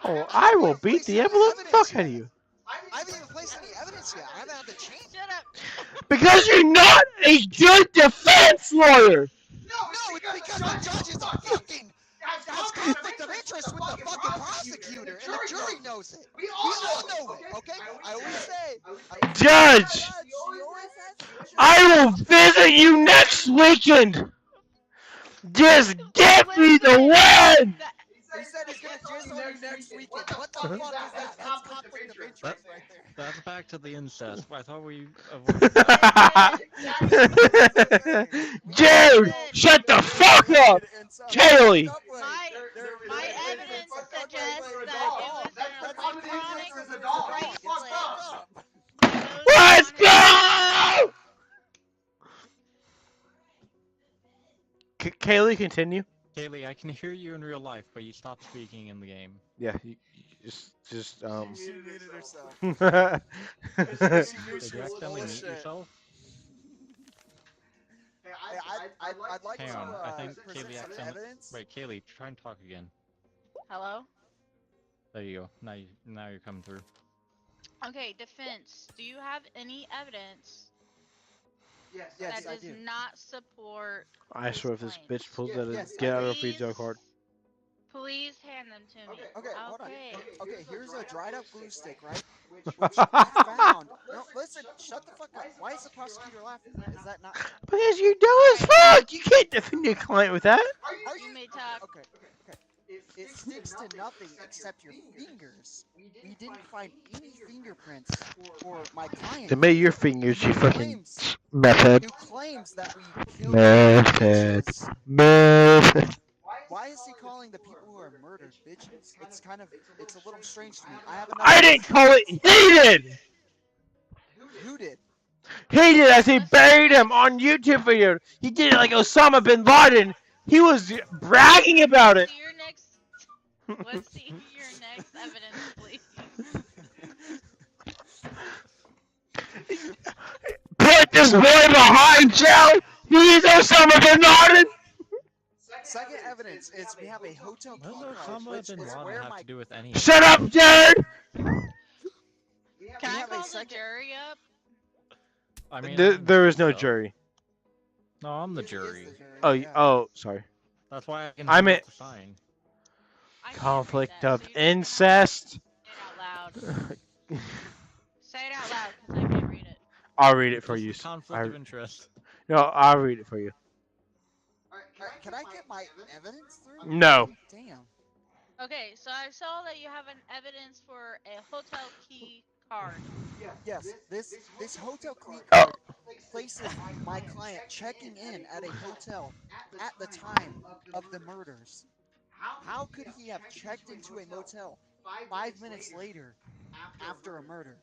Speaker 4: Oh, I will beat the absolute fuck out of you.
Speaker 3: I haven't even placed any evidence yet. I haven't had the chance.
Speaker 2: shut up.
Speaker 4: Because you're not a good defense lawyer.
Speaker 3: No, it's because the judge is a fucking has conflict of interest with the fucking prosecutor, and the jury knows it. We all know it, okay? I always say,
Speaker 4: Judge,
Speaker 3: she always has.
Speaker 4: I will visit you next weekend. Just give me the win.
Speaker 3: He said he's gonna jizz on you next weekend. What the fuck is that? That's conflict of interest right there.
Speaker 1: That's back to the incest. I thought we avoided that.
Speaker 4: Dude, shut the fuck up. Kaylee.
Speaker 2: My evidence suggests that it was an electronic bracelet that goes
Speaker 4: Let's
Speaker 2: on his
Speaker 4: go! Kaylee, continue.
Speaker 1: Kaylee, I can hear you in real life, but you stopped speaking in the game.
Speaker 4: Yeah, just
Speaker 3: She muted herself.
Speaker 1: Did you accidentally mute yourself?
Speaker 3: Hey, I'd like
Speaker 1: Hang
Speaker 3: to
Speaker 1: on, I think
Speaker 3: present
Speaker 1: Kaylee
Speaker 3: some
Speaker 1: accidentally.
Speaker 3: evidence.
Speaker 1: Wait, Kaylee, try and talk again.
Speaker 2: Hello?
Speaker 1: There you go. Now you're coming through.
Speaker 2: Okay, defense. Do you have any evidence
Speaker 3: Yes,
Speaker 2: that
Speaker 3: I
Speaker 2: does
Speaker 3: do.
Speaker 2: not support
Speaker 4: I swear if this
Speaker 2: claims?
Speaker 4: bitch pulls that,
Speaker 3: Yes,
Speaker 4: get out of
Speaker 2: please,
Speaker 4: free joke hard.
Speaker 2: Please hand them to me.
Speaker 3: Okay, hold on.
Speaker 2: Okay.
Speaker 3: Okay, here's a dried up glue stick, right? Which we found. No, listen, shut the fuck up. Why is the prosecutor laughing? Is that not?
Speaker 4: Because you're dumb as fuck. You can't defend your client with that.
Speaker 3: Are
Speaker 2: You may talk.
Speaker 3: Okay. It sticks to nothing except your fingers. We didn't find any fingerprints for my client.
Speaker 4: To me, your fingers, you fucking
Speaker 3: claims,
Speaker 4: method.
Speaker 3: who claims that we killed
Speaker 4: Method.
Speaker 3: bitches.
Speaker 4: Method.
Speaker 3: Why is he calling the people who are murdered bitches? It's a little strange to me. I have
Speaker 4: I
Speaker 3: another.
Speaker 4: didn't call it. He did.
Speaker 3: Who did?
Speaker 4: He did as he buried him on YouTube video. He did it like Osama bin Laden. He was bragging about it.
Speaker 2: See your next. Let's see your next evidence, please.
Speaker 4: Put this boy behind jail. He's Osama bin Laden.
Speaker 3: Second evidence is we have a hotel key
Speaker 1: What does
Speaker 3: card,
Speaker 1: Osama
Speaker 3: which
Speaker 1: bin
Speaker 3: is
Speaker 1: Laden
Speaker 3: where
Speaker 1: have
Speaker 3: my.
Speaker 1: to do with any?
Speaker 4: Shut up, Jared.
Speaker 2: Can I
Speaker 3: have a
Speaker 2: call the
Speaker 3: second-
Speaker 2: jury up?
Speaker 1: I mean,
Speaker 4: There is no
Speaker 1: so.
Speaker 4: jury.
Speaker 1: No, I'm the
Speaker 3: He is
Speaker 1: jury.
Speaker 3: the jury,
Speaker 4: Oh,
Speaker 3: yeah.
Speaker 4: oh, sorry.
Speaker 1: That's why I can.
Speaker 4: I meant-
Speaker 1: to sign.
Speaker 2: I can't read
Speaker 4: Conflict
Speaker 2: that,
Speaker 4: of
Speaker 2: so you're just gonna have to
Speaker 4: incest.
Speaker 2: Say it out loud. Say it out loud, because I can't read it.
Speaker 4: I'll read it for
Speaker 1: Just
Speaker 4: you.
Speaker 1: the conflict of interest.
Speaker 4: No, I'll read it for you.
Speaker 3: Alright, can I get my evidence through?
Speaker 4: No.
Speaker 3: Damn.
Speaker 2: Okay, so I saw that you have an evidence for a hotel key card.
Speaker 3: Yes, this hotel key
Speaker 4: Oh.
Speaker 3: card places my client checking in at a hotel at the time of the murders. How could he have checked into a motel 5 minutes later after a murder?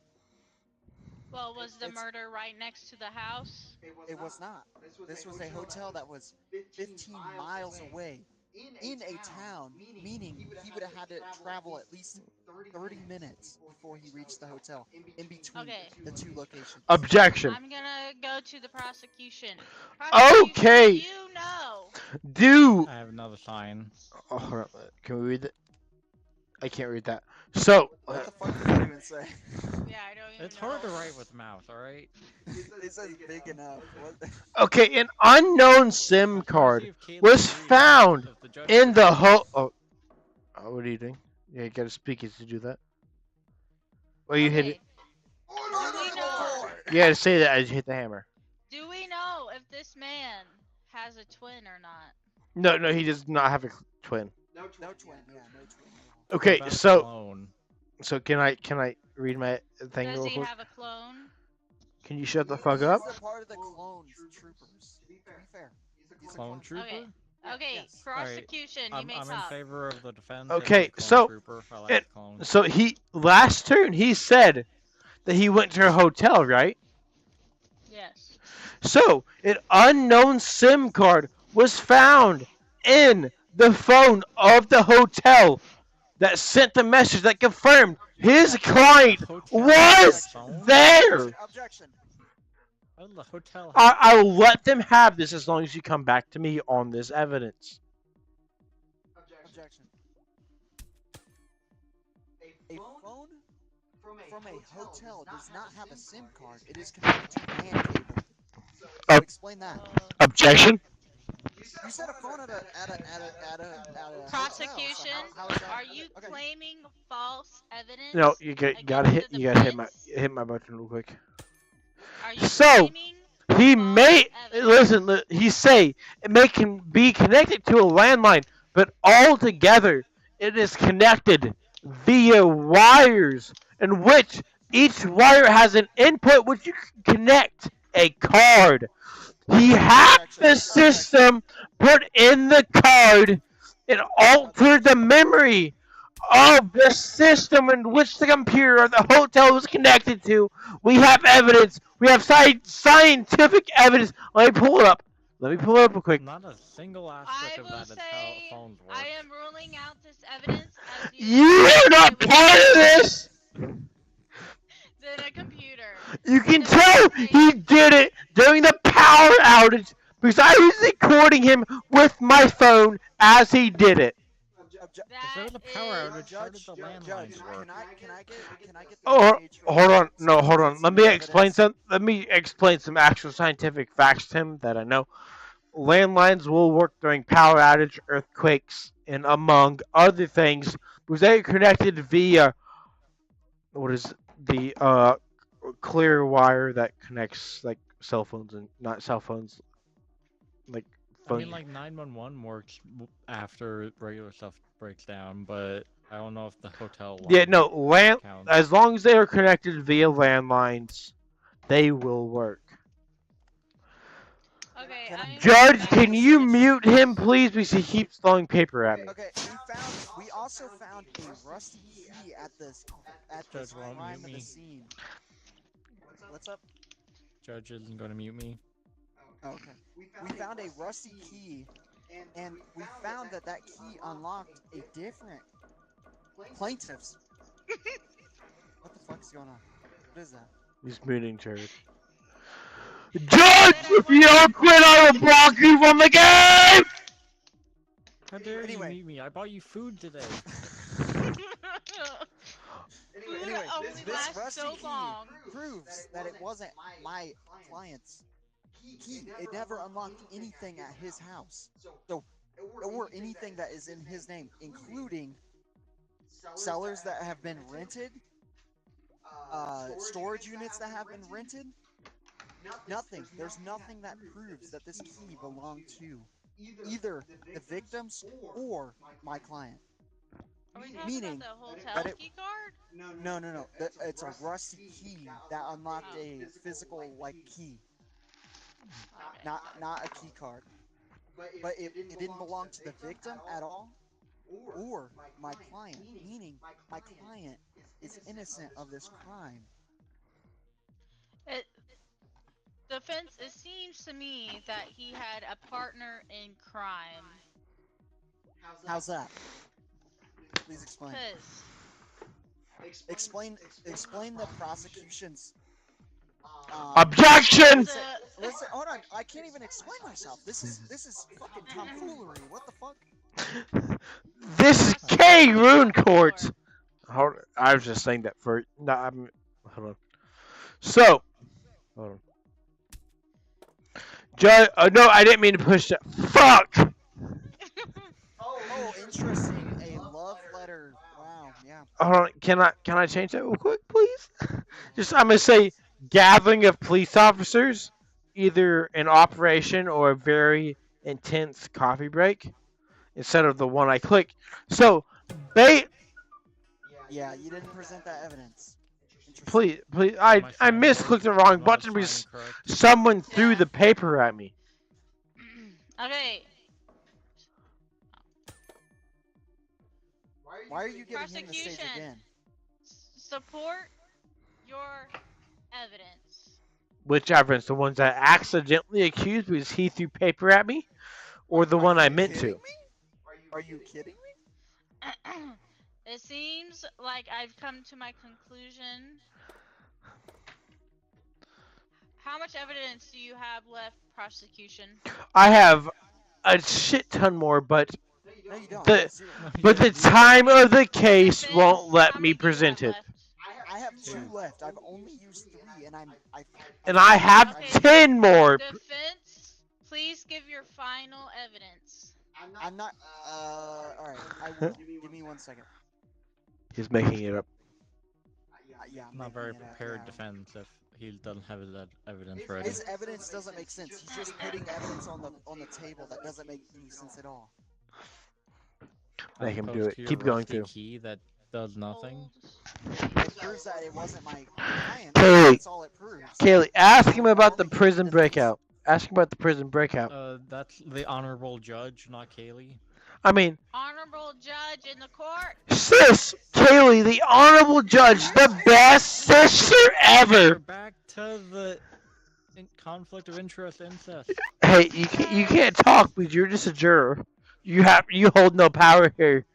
Speaker 2: Well, was the
Speaker 3: It's-
Speaker 2: murder right next to the house?
Speaker 3: It was not. This was a hotel that was 15 miles away in a town, meaning he would have had to travel at least 30 minutes before he reached the hotel in between
Speaker 2: Okay.
Speaker 3: the two locations.
Speaker 4: Objection.
Speaker 2: I'm gonna go to the prosecution. Prosecution,
Speaker 4: Okay.
Speaker 2: You know.
Speaker 4: Do.
Speaker 1: I have another sign.
Speaker 4: Oh, hold on. Can we read it? I can't read that. So.
Speaker 3: What the fuck does that even say?
Speaker 2: Yeah, I don't even
Speaker 1: It's
Speaker 2: know.
Speaker 1: hard to write with mouse, alright?
Speaker 3: It says big enough. What?
Speaker 4: Okay, an unknown SIM card was found in the Oh, what are you doing? Yeah, you gotta speak it to do that. Well, you hit it.
Speaker 2: Do we know?
Speaker 4: You gotta say that as you hit the hammer.
Speaker 2: Do we know if this man has a twin or not?
Speaker 4: No, he does not have a twin.
Speaker 3: No twin. Yeah, no twin.
Speaker 4: Okay,
Speaker 1: About a
Speaker 4: so
Speaker 1: clone.
Speaker 4: can I read my thing
Speaker 2: Does
Speaker 4: real
Speaker 2: he
Speaker 4: quick?
Speaker 2: have a clone?
Speaker 4: Can you shut the fuck up?
Speaker 3: He's a part of the clone troopers. To be fair. He's a
Speaker 1: Clone trooper?
Speaker 2: Okay. Okay,
Speaker 3: Yes.
Speaker 2: prosecution, you
Speaker 1: I'm
Speaker 2: may
Speaker 1: in
Speaker 2: talk.
Speaker 1: favor of the defense.
Speaker 4: Okay,
Speaker 1: and the clone
Speaker 4: so-
Speaker 1: trooper. I like
Speaker 4: it-
Speaker 1: clones.
Speaker 4: So he last turn he said that he went to a hotel, right?
Speaker 2: Yes.
Speaker 4: So, an unknown SIM card was found in the phone of the hotel that sent the message that confirmed his
Speaker 1: The
Speaker 4: client
Speaker 1: hotel had a
Speaker 4: was
Speaker 3: Objection.
Speaker 1: phone?
Speaker 4: there.
Speaker 3: Objection.
Speaker 1: How did the hotel have a
Speaker 4: I'll
Speaker 1: phone?
Speaker 4: let them have this as long as you come back to me on this evidence.
Speaker 3: Objection. A phone from a hotel does not have a SIM card. It is connected to LAN cable. So
Speaker 4: Ob-
Speaker 3: explain that.
Speaker 4: Objection.
Speaker 3: You said a phone at a hotel. So
Speaker 2: Prosecution,
Speaker 3: how is that
Speaker 2: are you
Speaker 3: okay?
Speaker 2: claiming false
Speaker 4: No,
Speaker 2: evidence
Speaker 4: gotta
Speaker 2: against
Speaker 4: hit
Speaker 2: the defense?
Speaker 4: hit my button real quick.
Speaker 2: Are you
Speaker 4: So
Speaker 2: claiming
Speaker 4: he
Speaker 2: false
Speaker 4: may listen.
Speaker 2: evidence?
Speaker 4: He say it may can be connected to a landline, but altogether it is connected via wires, in which each wire has an input which you can connect a card. He hacked
Speaker 3: Objection.
Speaker 4: the
Speaker 3: Objection.
Speaker 4: system, put in the card, and altered the
Speaker 3: Objection.
Speaker 4: memory of the system in which the computer or the hotel was connected to. We have evidence. We have scientific evidence. Let me pull it up. Let me pull it up real quick.
Speaker 1: Not a single aspect
Speaker 2: I
Speaker 1: of
Speaker 2: will
Speaker 1: that is how
Speaker 2: say
Speaker 1: phones
Speaker 2: I
Speaker 1: work.
Speaker 2: am ruling out this evidence as the
Speaker 4: You
Speaker 2: only
Speaker 4: are
Speaker 2: thing it
Speaker 4: not
Speaker 2: was
Speaker 4: part of
Speaker 2: more
Speaker 4: this.
Speaker 2: than a computer.
Speaker 4: You
Speaker 2: The
Speaker 4: can
Speaker 2: defense
Speaker 4: tell he
Speaker 2: states
Speaker 4: did it during the power outage because I was recording him with my phone as he did it.
Speaker 3: Obje-
Speaker 1: If there
Speaker 2: that
Speaker 1: was a power
Speaker 2: is
Speaker 1: outage, how did the
Speaker 3: Judge,
Speaker 1: landlines work?
Speaker 3: can I get the
Speaker 4: Oh,
Speaker 3: stage for
Speaker 4: hold on.
Speaker 3: some
Speaker 4: No, hold on. Let
Speaker 3: convincing
Speaker 4: me explain
Speaker 3: evidence?
Speaker 4: some. Let me explain some actual scientific facts to him that I know. Landlines will work during power outage, earthquakes, and among other things because they are connected via what is the clear wire that connects like cell phones and not cell phones like
Speaker 1: I mean,
Speaker 4: phone.
Speaker 1: like 911 works after regular stuff breaks down, but I don't know if the hotel
Speaker 4: Yeah,
Speaker 1: line
Speaker 4: no land.
Speaker 1: counts.
Speaker 4: As long as they are connected via landlines, they will work.
Speaker 2: okay.
Speaker 3: Can I
Speaker 2: I am
Speaker 3: can I
Speaker 2: going
Speaker 4: Judge,
Speaker 2: back
Speaker 3: finish
Speaker 4: can
Speaker 2: to
Speaker 3: this
Speaker 2: the
Speaker 4: you
Speaker 3: stage?
Speaker 4: mute him,
Speaker 2: defense.
Speaker 4: please? Because he keeps throwing paper at me.
Speaker 3: Okay, we also found a rusty key at
Speaker 1: Judge
Speaker 3: this
Speaker 1: won't mute
Speaker 3: crime of the
Speaker 1: me.
Speaker 3: scene. What's up?
Speaker 1: Judge isn't going to mute me.
Speaker 3: Oh, okay. We found a rusty key, and we found that that key unlocked a different plaintiff's. What the fuck is going on? What is that?
Speaker 4: He's muting Jared.
Speaker 2: I
Speaker 4: Judge,
Speaker 2: said I
Speaker 4: if you
Speaker 2: wasn't.
Speaker 4: don't quit, I will block you from the game.
Speaker 1: How dare you
Speaker 3: Anyway.
Speaker 1: mute me? I bought you food today.
Speaker 2: Food
Speaker 3: Anyway,
Speaker 2: only
Speaker 3: this
Speaker 2: lasts
Speaker 3: rusty
Speaker 2: so
Speaker 3: key
Speaker 2: long.
Speaker 3: proves that it wasn't my client's key. It never unlocked anything at his house. So, or anything that is in his name, including cellars that have been rented, storage units that have been rented. Nothing. There's nothing that proves that this key belonged to either the victims or my client.
Speaker 2: Are we talking about
Speaker 3: Meaning
Speaker 2: the
Speaker 3: that
Speaker 2: hotel
Speaker 3: it
Speaker 2: key card?
Speaker 3: no. It's a rusty key that unlocked
Speaker 2: Oh,
Speaker 3: a physical like key,
Speaker 2: okay.
Speaker 3: not a key card. But it didn't belong to the victim at all or my client, meaning my client is innocent of this crime.
Speaker 2: It defense. It seems to me that he had a partner in crime.
Speaker 3: How's that? Please explain.
Speaker 2: Cause
Speaker 3: Explain the prosecution's
Speaker 4: Objection.
Speaker 3: listen, hold on. I can't even explain myself. This is fucking tomfoolery. What the fuck?
Speaker 4: This is K
Speaker 2: prosecution, you
Speaker 4: Rune
Speaker 2: have the floor.
Speaker 4: Court. Hold, I was just saying that for no. Hold on. So, hold on. Judge, no, I didn't mean to push that. Fuck.
Speaker 3: Oh, interesting. A love letter. Wow. Yeah.
Speaker 4: Hold on. Can I change that real quick, please? Just I'm gonna say gathering of police officers, either an operation or a very intense coffee break, instead of the one I click. So, ba-
Speaker 3: Yeah. You didn't present that evidence. Interesting.
Speaker 4: please,
Speaker 1: So my
Speaker 4: I
Speaker 1: sign
Speaker 4: misclicked
Speaker 1: worked
Speaker 4: the wrong
Speaker 1: when I was
Speaker 4: button
Speaker 1: trying
Speaker 4: because
Speaker 1: correct.
Speaker 4: someone threw
Speaker 2: Yeah.
Speaker 4: the paper at me.
Speaker 2: Okay.
Speaker 3: Why are you giving him the stage
Speaker 2: Prosecution,
Speaker 3: again?
Speaker 2: support your evidence.
Speaker 4: Which evidence? The ones that accidentally accused because he threw paper at me, or the one I meant
Speaker 3: Kidding
Speaker 4: to?
Speaker 3: me? Are you kidding me?
Speaker 2: It seems like I've come to my conclusion. How much evidence do you have left, prosecution?
Speaker 4: I have a shit ton more, but
Speaker 3: No, you don't.
Speaker 4: the
Speaker 3: Zero.
Speaker 1: No, you
Speaker 4: but
Speaker 1: have
Speaker 4: the
Speaker 1: zero.
Speaker 4: time of the case won't
Speaker 2: Defense,
Speaker 4: let
Speaker 2: how
Speaker 4: me
Speaker 2: many do you have
Speaker 4: present it,
Speaker 2: left?
Speaker 3: I have two
Speaker 1: Two.
Speaker 3: left. I've only used three, and
Speaker 4: and I have
Speaker 2: Okay,
Speaker 4: 10 more.
Speaker 2: defense, please give your final evidence.
Speaker 3: I'm not. All right. I will. Give me 1 second.
Speaker 4: He's making it up.
Speaker 3: Yeah, I'm
Speaker 1: Not
Speaker 3: making
Speaker 1: very
Speaker 3: it up.
Speaker 1: prepared
Speaker 3: Yeah.
Speaker 1: defense if he doesn't have his evidence ready.
Speaker 3: His evidence doesn't make sense. He's just putting evidence on the table that doesn't make any sense at all.
Speaker 1: As
Speaker 4: Make him do
Speaker 1: opposed
Speaker 4: it.
Speaker 1: to your
Speaker 4: Keep going
Speaker 1: rusty
Speaker 4: through.
Speaker 1: key that does nothing.
Speaker 2: Hold,
Speaker 3: It proves that it wasn't my client.
Speaker 4: Kaylee.
Speaker 3: That's all it proves.
Speaker 4: Kaylee, ask him
Speaker 3: All
Speaker 4: about
Speaker 3: the
Speaker 4: the
Speaker 3: key
Speaker 4: prison
Speaker 3: evidence is-
Speaker 4: breakout. Ask him about the prison breakout.
Speaker 1: That's the honorable judge, not Kaylee.
Speaker 4: I mean,
Speaker 2: honorable judge in the court.
Speaker 4: sis, Kaylee, the honorable judge, the best sister
Speaker 1: We're
Speaker 4: ever.
Speaker 1: back to the conflict of interest incest.
Speaker 4: Hey, you can't talk because you're just a juror. You hold no power here.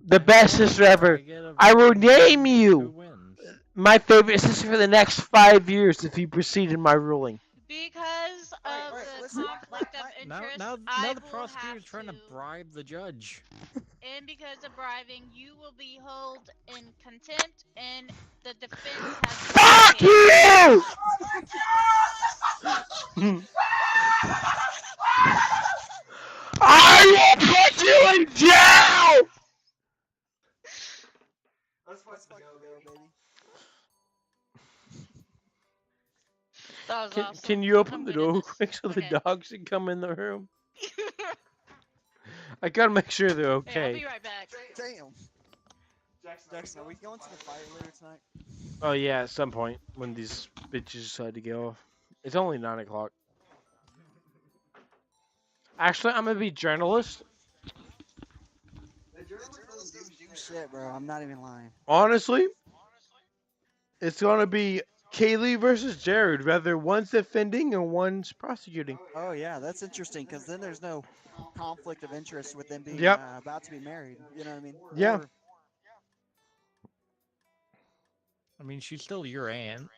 Speaker 4: The best sister ever. I will name
Speaker 1: Who
Speaker 4: you
Speaker 1: wins?
Speaker 4: my favorite sister for the next 5 years if you proceed in my ruling.
Speaker 2: Because of
Speaker 3: Alright,
Speaker 2: the
Speaker 3: listen,
Speaker 2: conflict of
Speaker 1: Now,
Speaker 2: interest,
Speaker 1: now,
Speaker 2: I
Speaker 1: now the
Speaker 2: will
Speaker 1: prosecutor's
Speaker 2: have
Speaker 1: trying to bribe the judge.
Speaker 2: and because of bribing, you will be held in contempt, and the defense has
Speaker 4: Fuck
Speaker 2: communicated.
Speaker 4: you! I will put you in jail!
Speaker 3: Let's fucking go, baby.
Speaker 2: That was
Speaker 4: Can,
Speaker 2: awesome.
Speaker 4: can you open
Speaker 2: I'm
Speaker 4: the
Speaker 2: good at
Speaker 4: door
Speaker 2: this.
Speaker 4: quick so the
Speaker 2: Okay.
Speaker 4: dogs can come in the room? I gotta make sure they're
Speaker 2: Hey, I'll
Speaker 4: okay.
Speaker 2: be right back.
Speaker 3: Damn. Jackson, are we going to the fire later tonight?
Speaker 4: Oh yeah, at some point when these bitches decide to go off. It's only 9 o'clock. Actually, I'm gonna be journalist.
Speaker 3: The journalist doesn't do shit, bro. I'm not even lying.
Speaker 4: Honestly, it's gonna be Kaylee versus Jared. Rather, one's defending and one's prosecuting.
Speaker 3: Oh yeah, that's interesting because then there's no conflict of interest with them being
Speaker 4: Yep.
Speaker 3: about to be married. You know what I mean?
Speaker 4: Yeah.
Speaker 3: Or,
Speaker 1: I mean, she's still your aunt.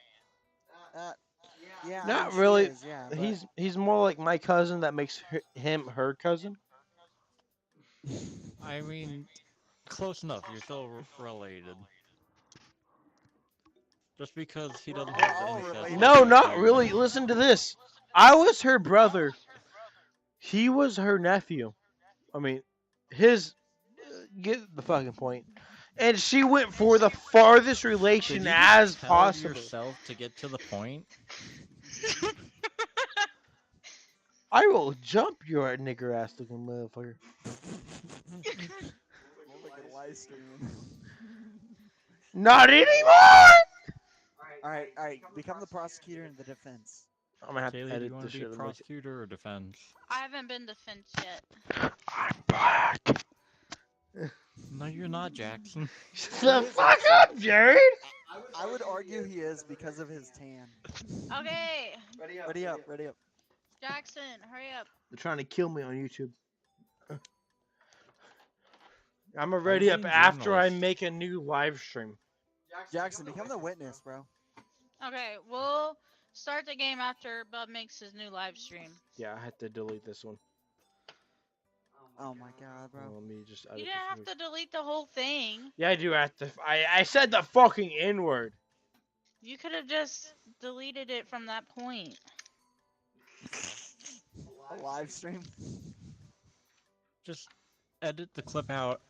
Speaker 3: yeah. I
Speaker 4: Not
Speaker 3: mean,
Speaker 4: really.
Speaker 3: She is, yeah. But
Speaker 4: He's more like my cousin that makes him her cousin.
Speaker 1: I mean, close enough. You're still related. Just because he doesn't
Speaker 3: We're
Speaker 1: have
Speaker 3: all
Speaker 1: incest
Speaker 3: related.
Speaker 4: No,
Speaker 1: doesn't
Speaker 4: not
Speaker 1: make you-
Speaker 4: really. Listen to this. I was her brother. He was her nephew. I mean, his. Get the fucking point. And she went for the farthest
Speaker 1: Did
Speaker 4: relation
Speaker 1: you
Speaker 4: as
Speaker 1: just tell
Speaker 4: possible.
Speaker 1: yourself to get to the point?
Speaker 4: I will jump your nigger ass looking motherfucker.
Speaker 3: live stream.
Speaker 4: Not anymore!
Speaker 3: All right. Become the prosecutor and the defense.
Speaker 4: I'm gonna have to
Speaker 1: Kaylee, do
Speaker 4: edit
Speaker 1: you want
Speaker 4: this
Speaker 1: to be
Speaker 4: shit. and make it-
Speaker 1: prosecutor or defense?
Speaker 2: I haven't been defense yet.
Speaker 4: I'm black.
Speaker 1: No, you're not, Jackson.
Speaker 4: Shut the fuck up, Jared!
Speaker 3: I would argue he is because of his tan.
Speaker 2: Okay,
Speaker 3: Ready up.
Speaker 2: Jackson, hurry up.
Speaker 4: They're trying to kill me on YouTube. I'm
Speaker 1: you
Speaker 4: ready up
Speaker 1: being
Speaker 4: after I
Speaker 1: journalist?
Speaker 4: make a new live stream.
Speaker 3: Jackson, become the witness, bro.
Speaker 2: Okay, we'll start the game after Bub makes his new live stream.
Speaker 4: Yeah, I had to delete this one.
Speaker 3: Oh my god, bro.
Speaker 4: Let me just edit
Speaker 2: You
Speaker 4: this
Speaker 2: didn't have
Speaker 4: one.
Speaker 2: to delete the whole thing.
Speaker 4: Yeah, I do have to. I said the fucking N word.
Speaker 2: You could have just deleted it from that point.
Speaker 3: A live stream.
Speaker 1: Just edit the clip out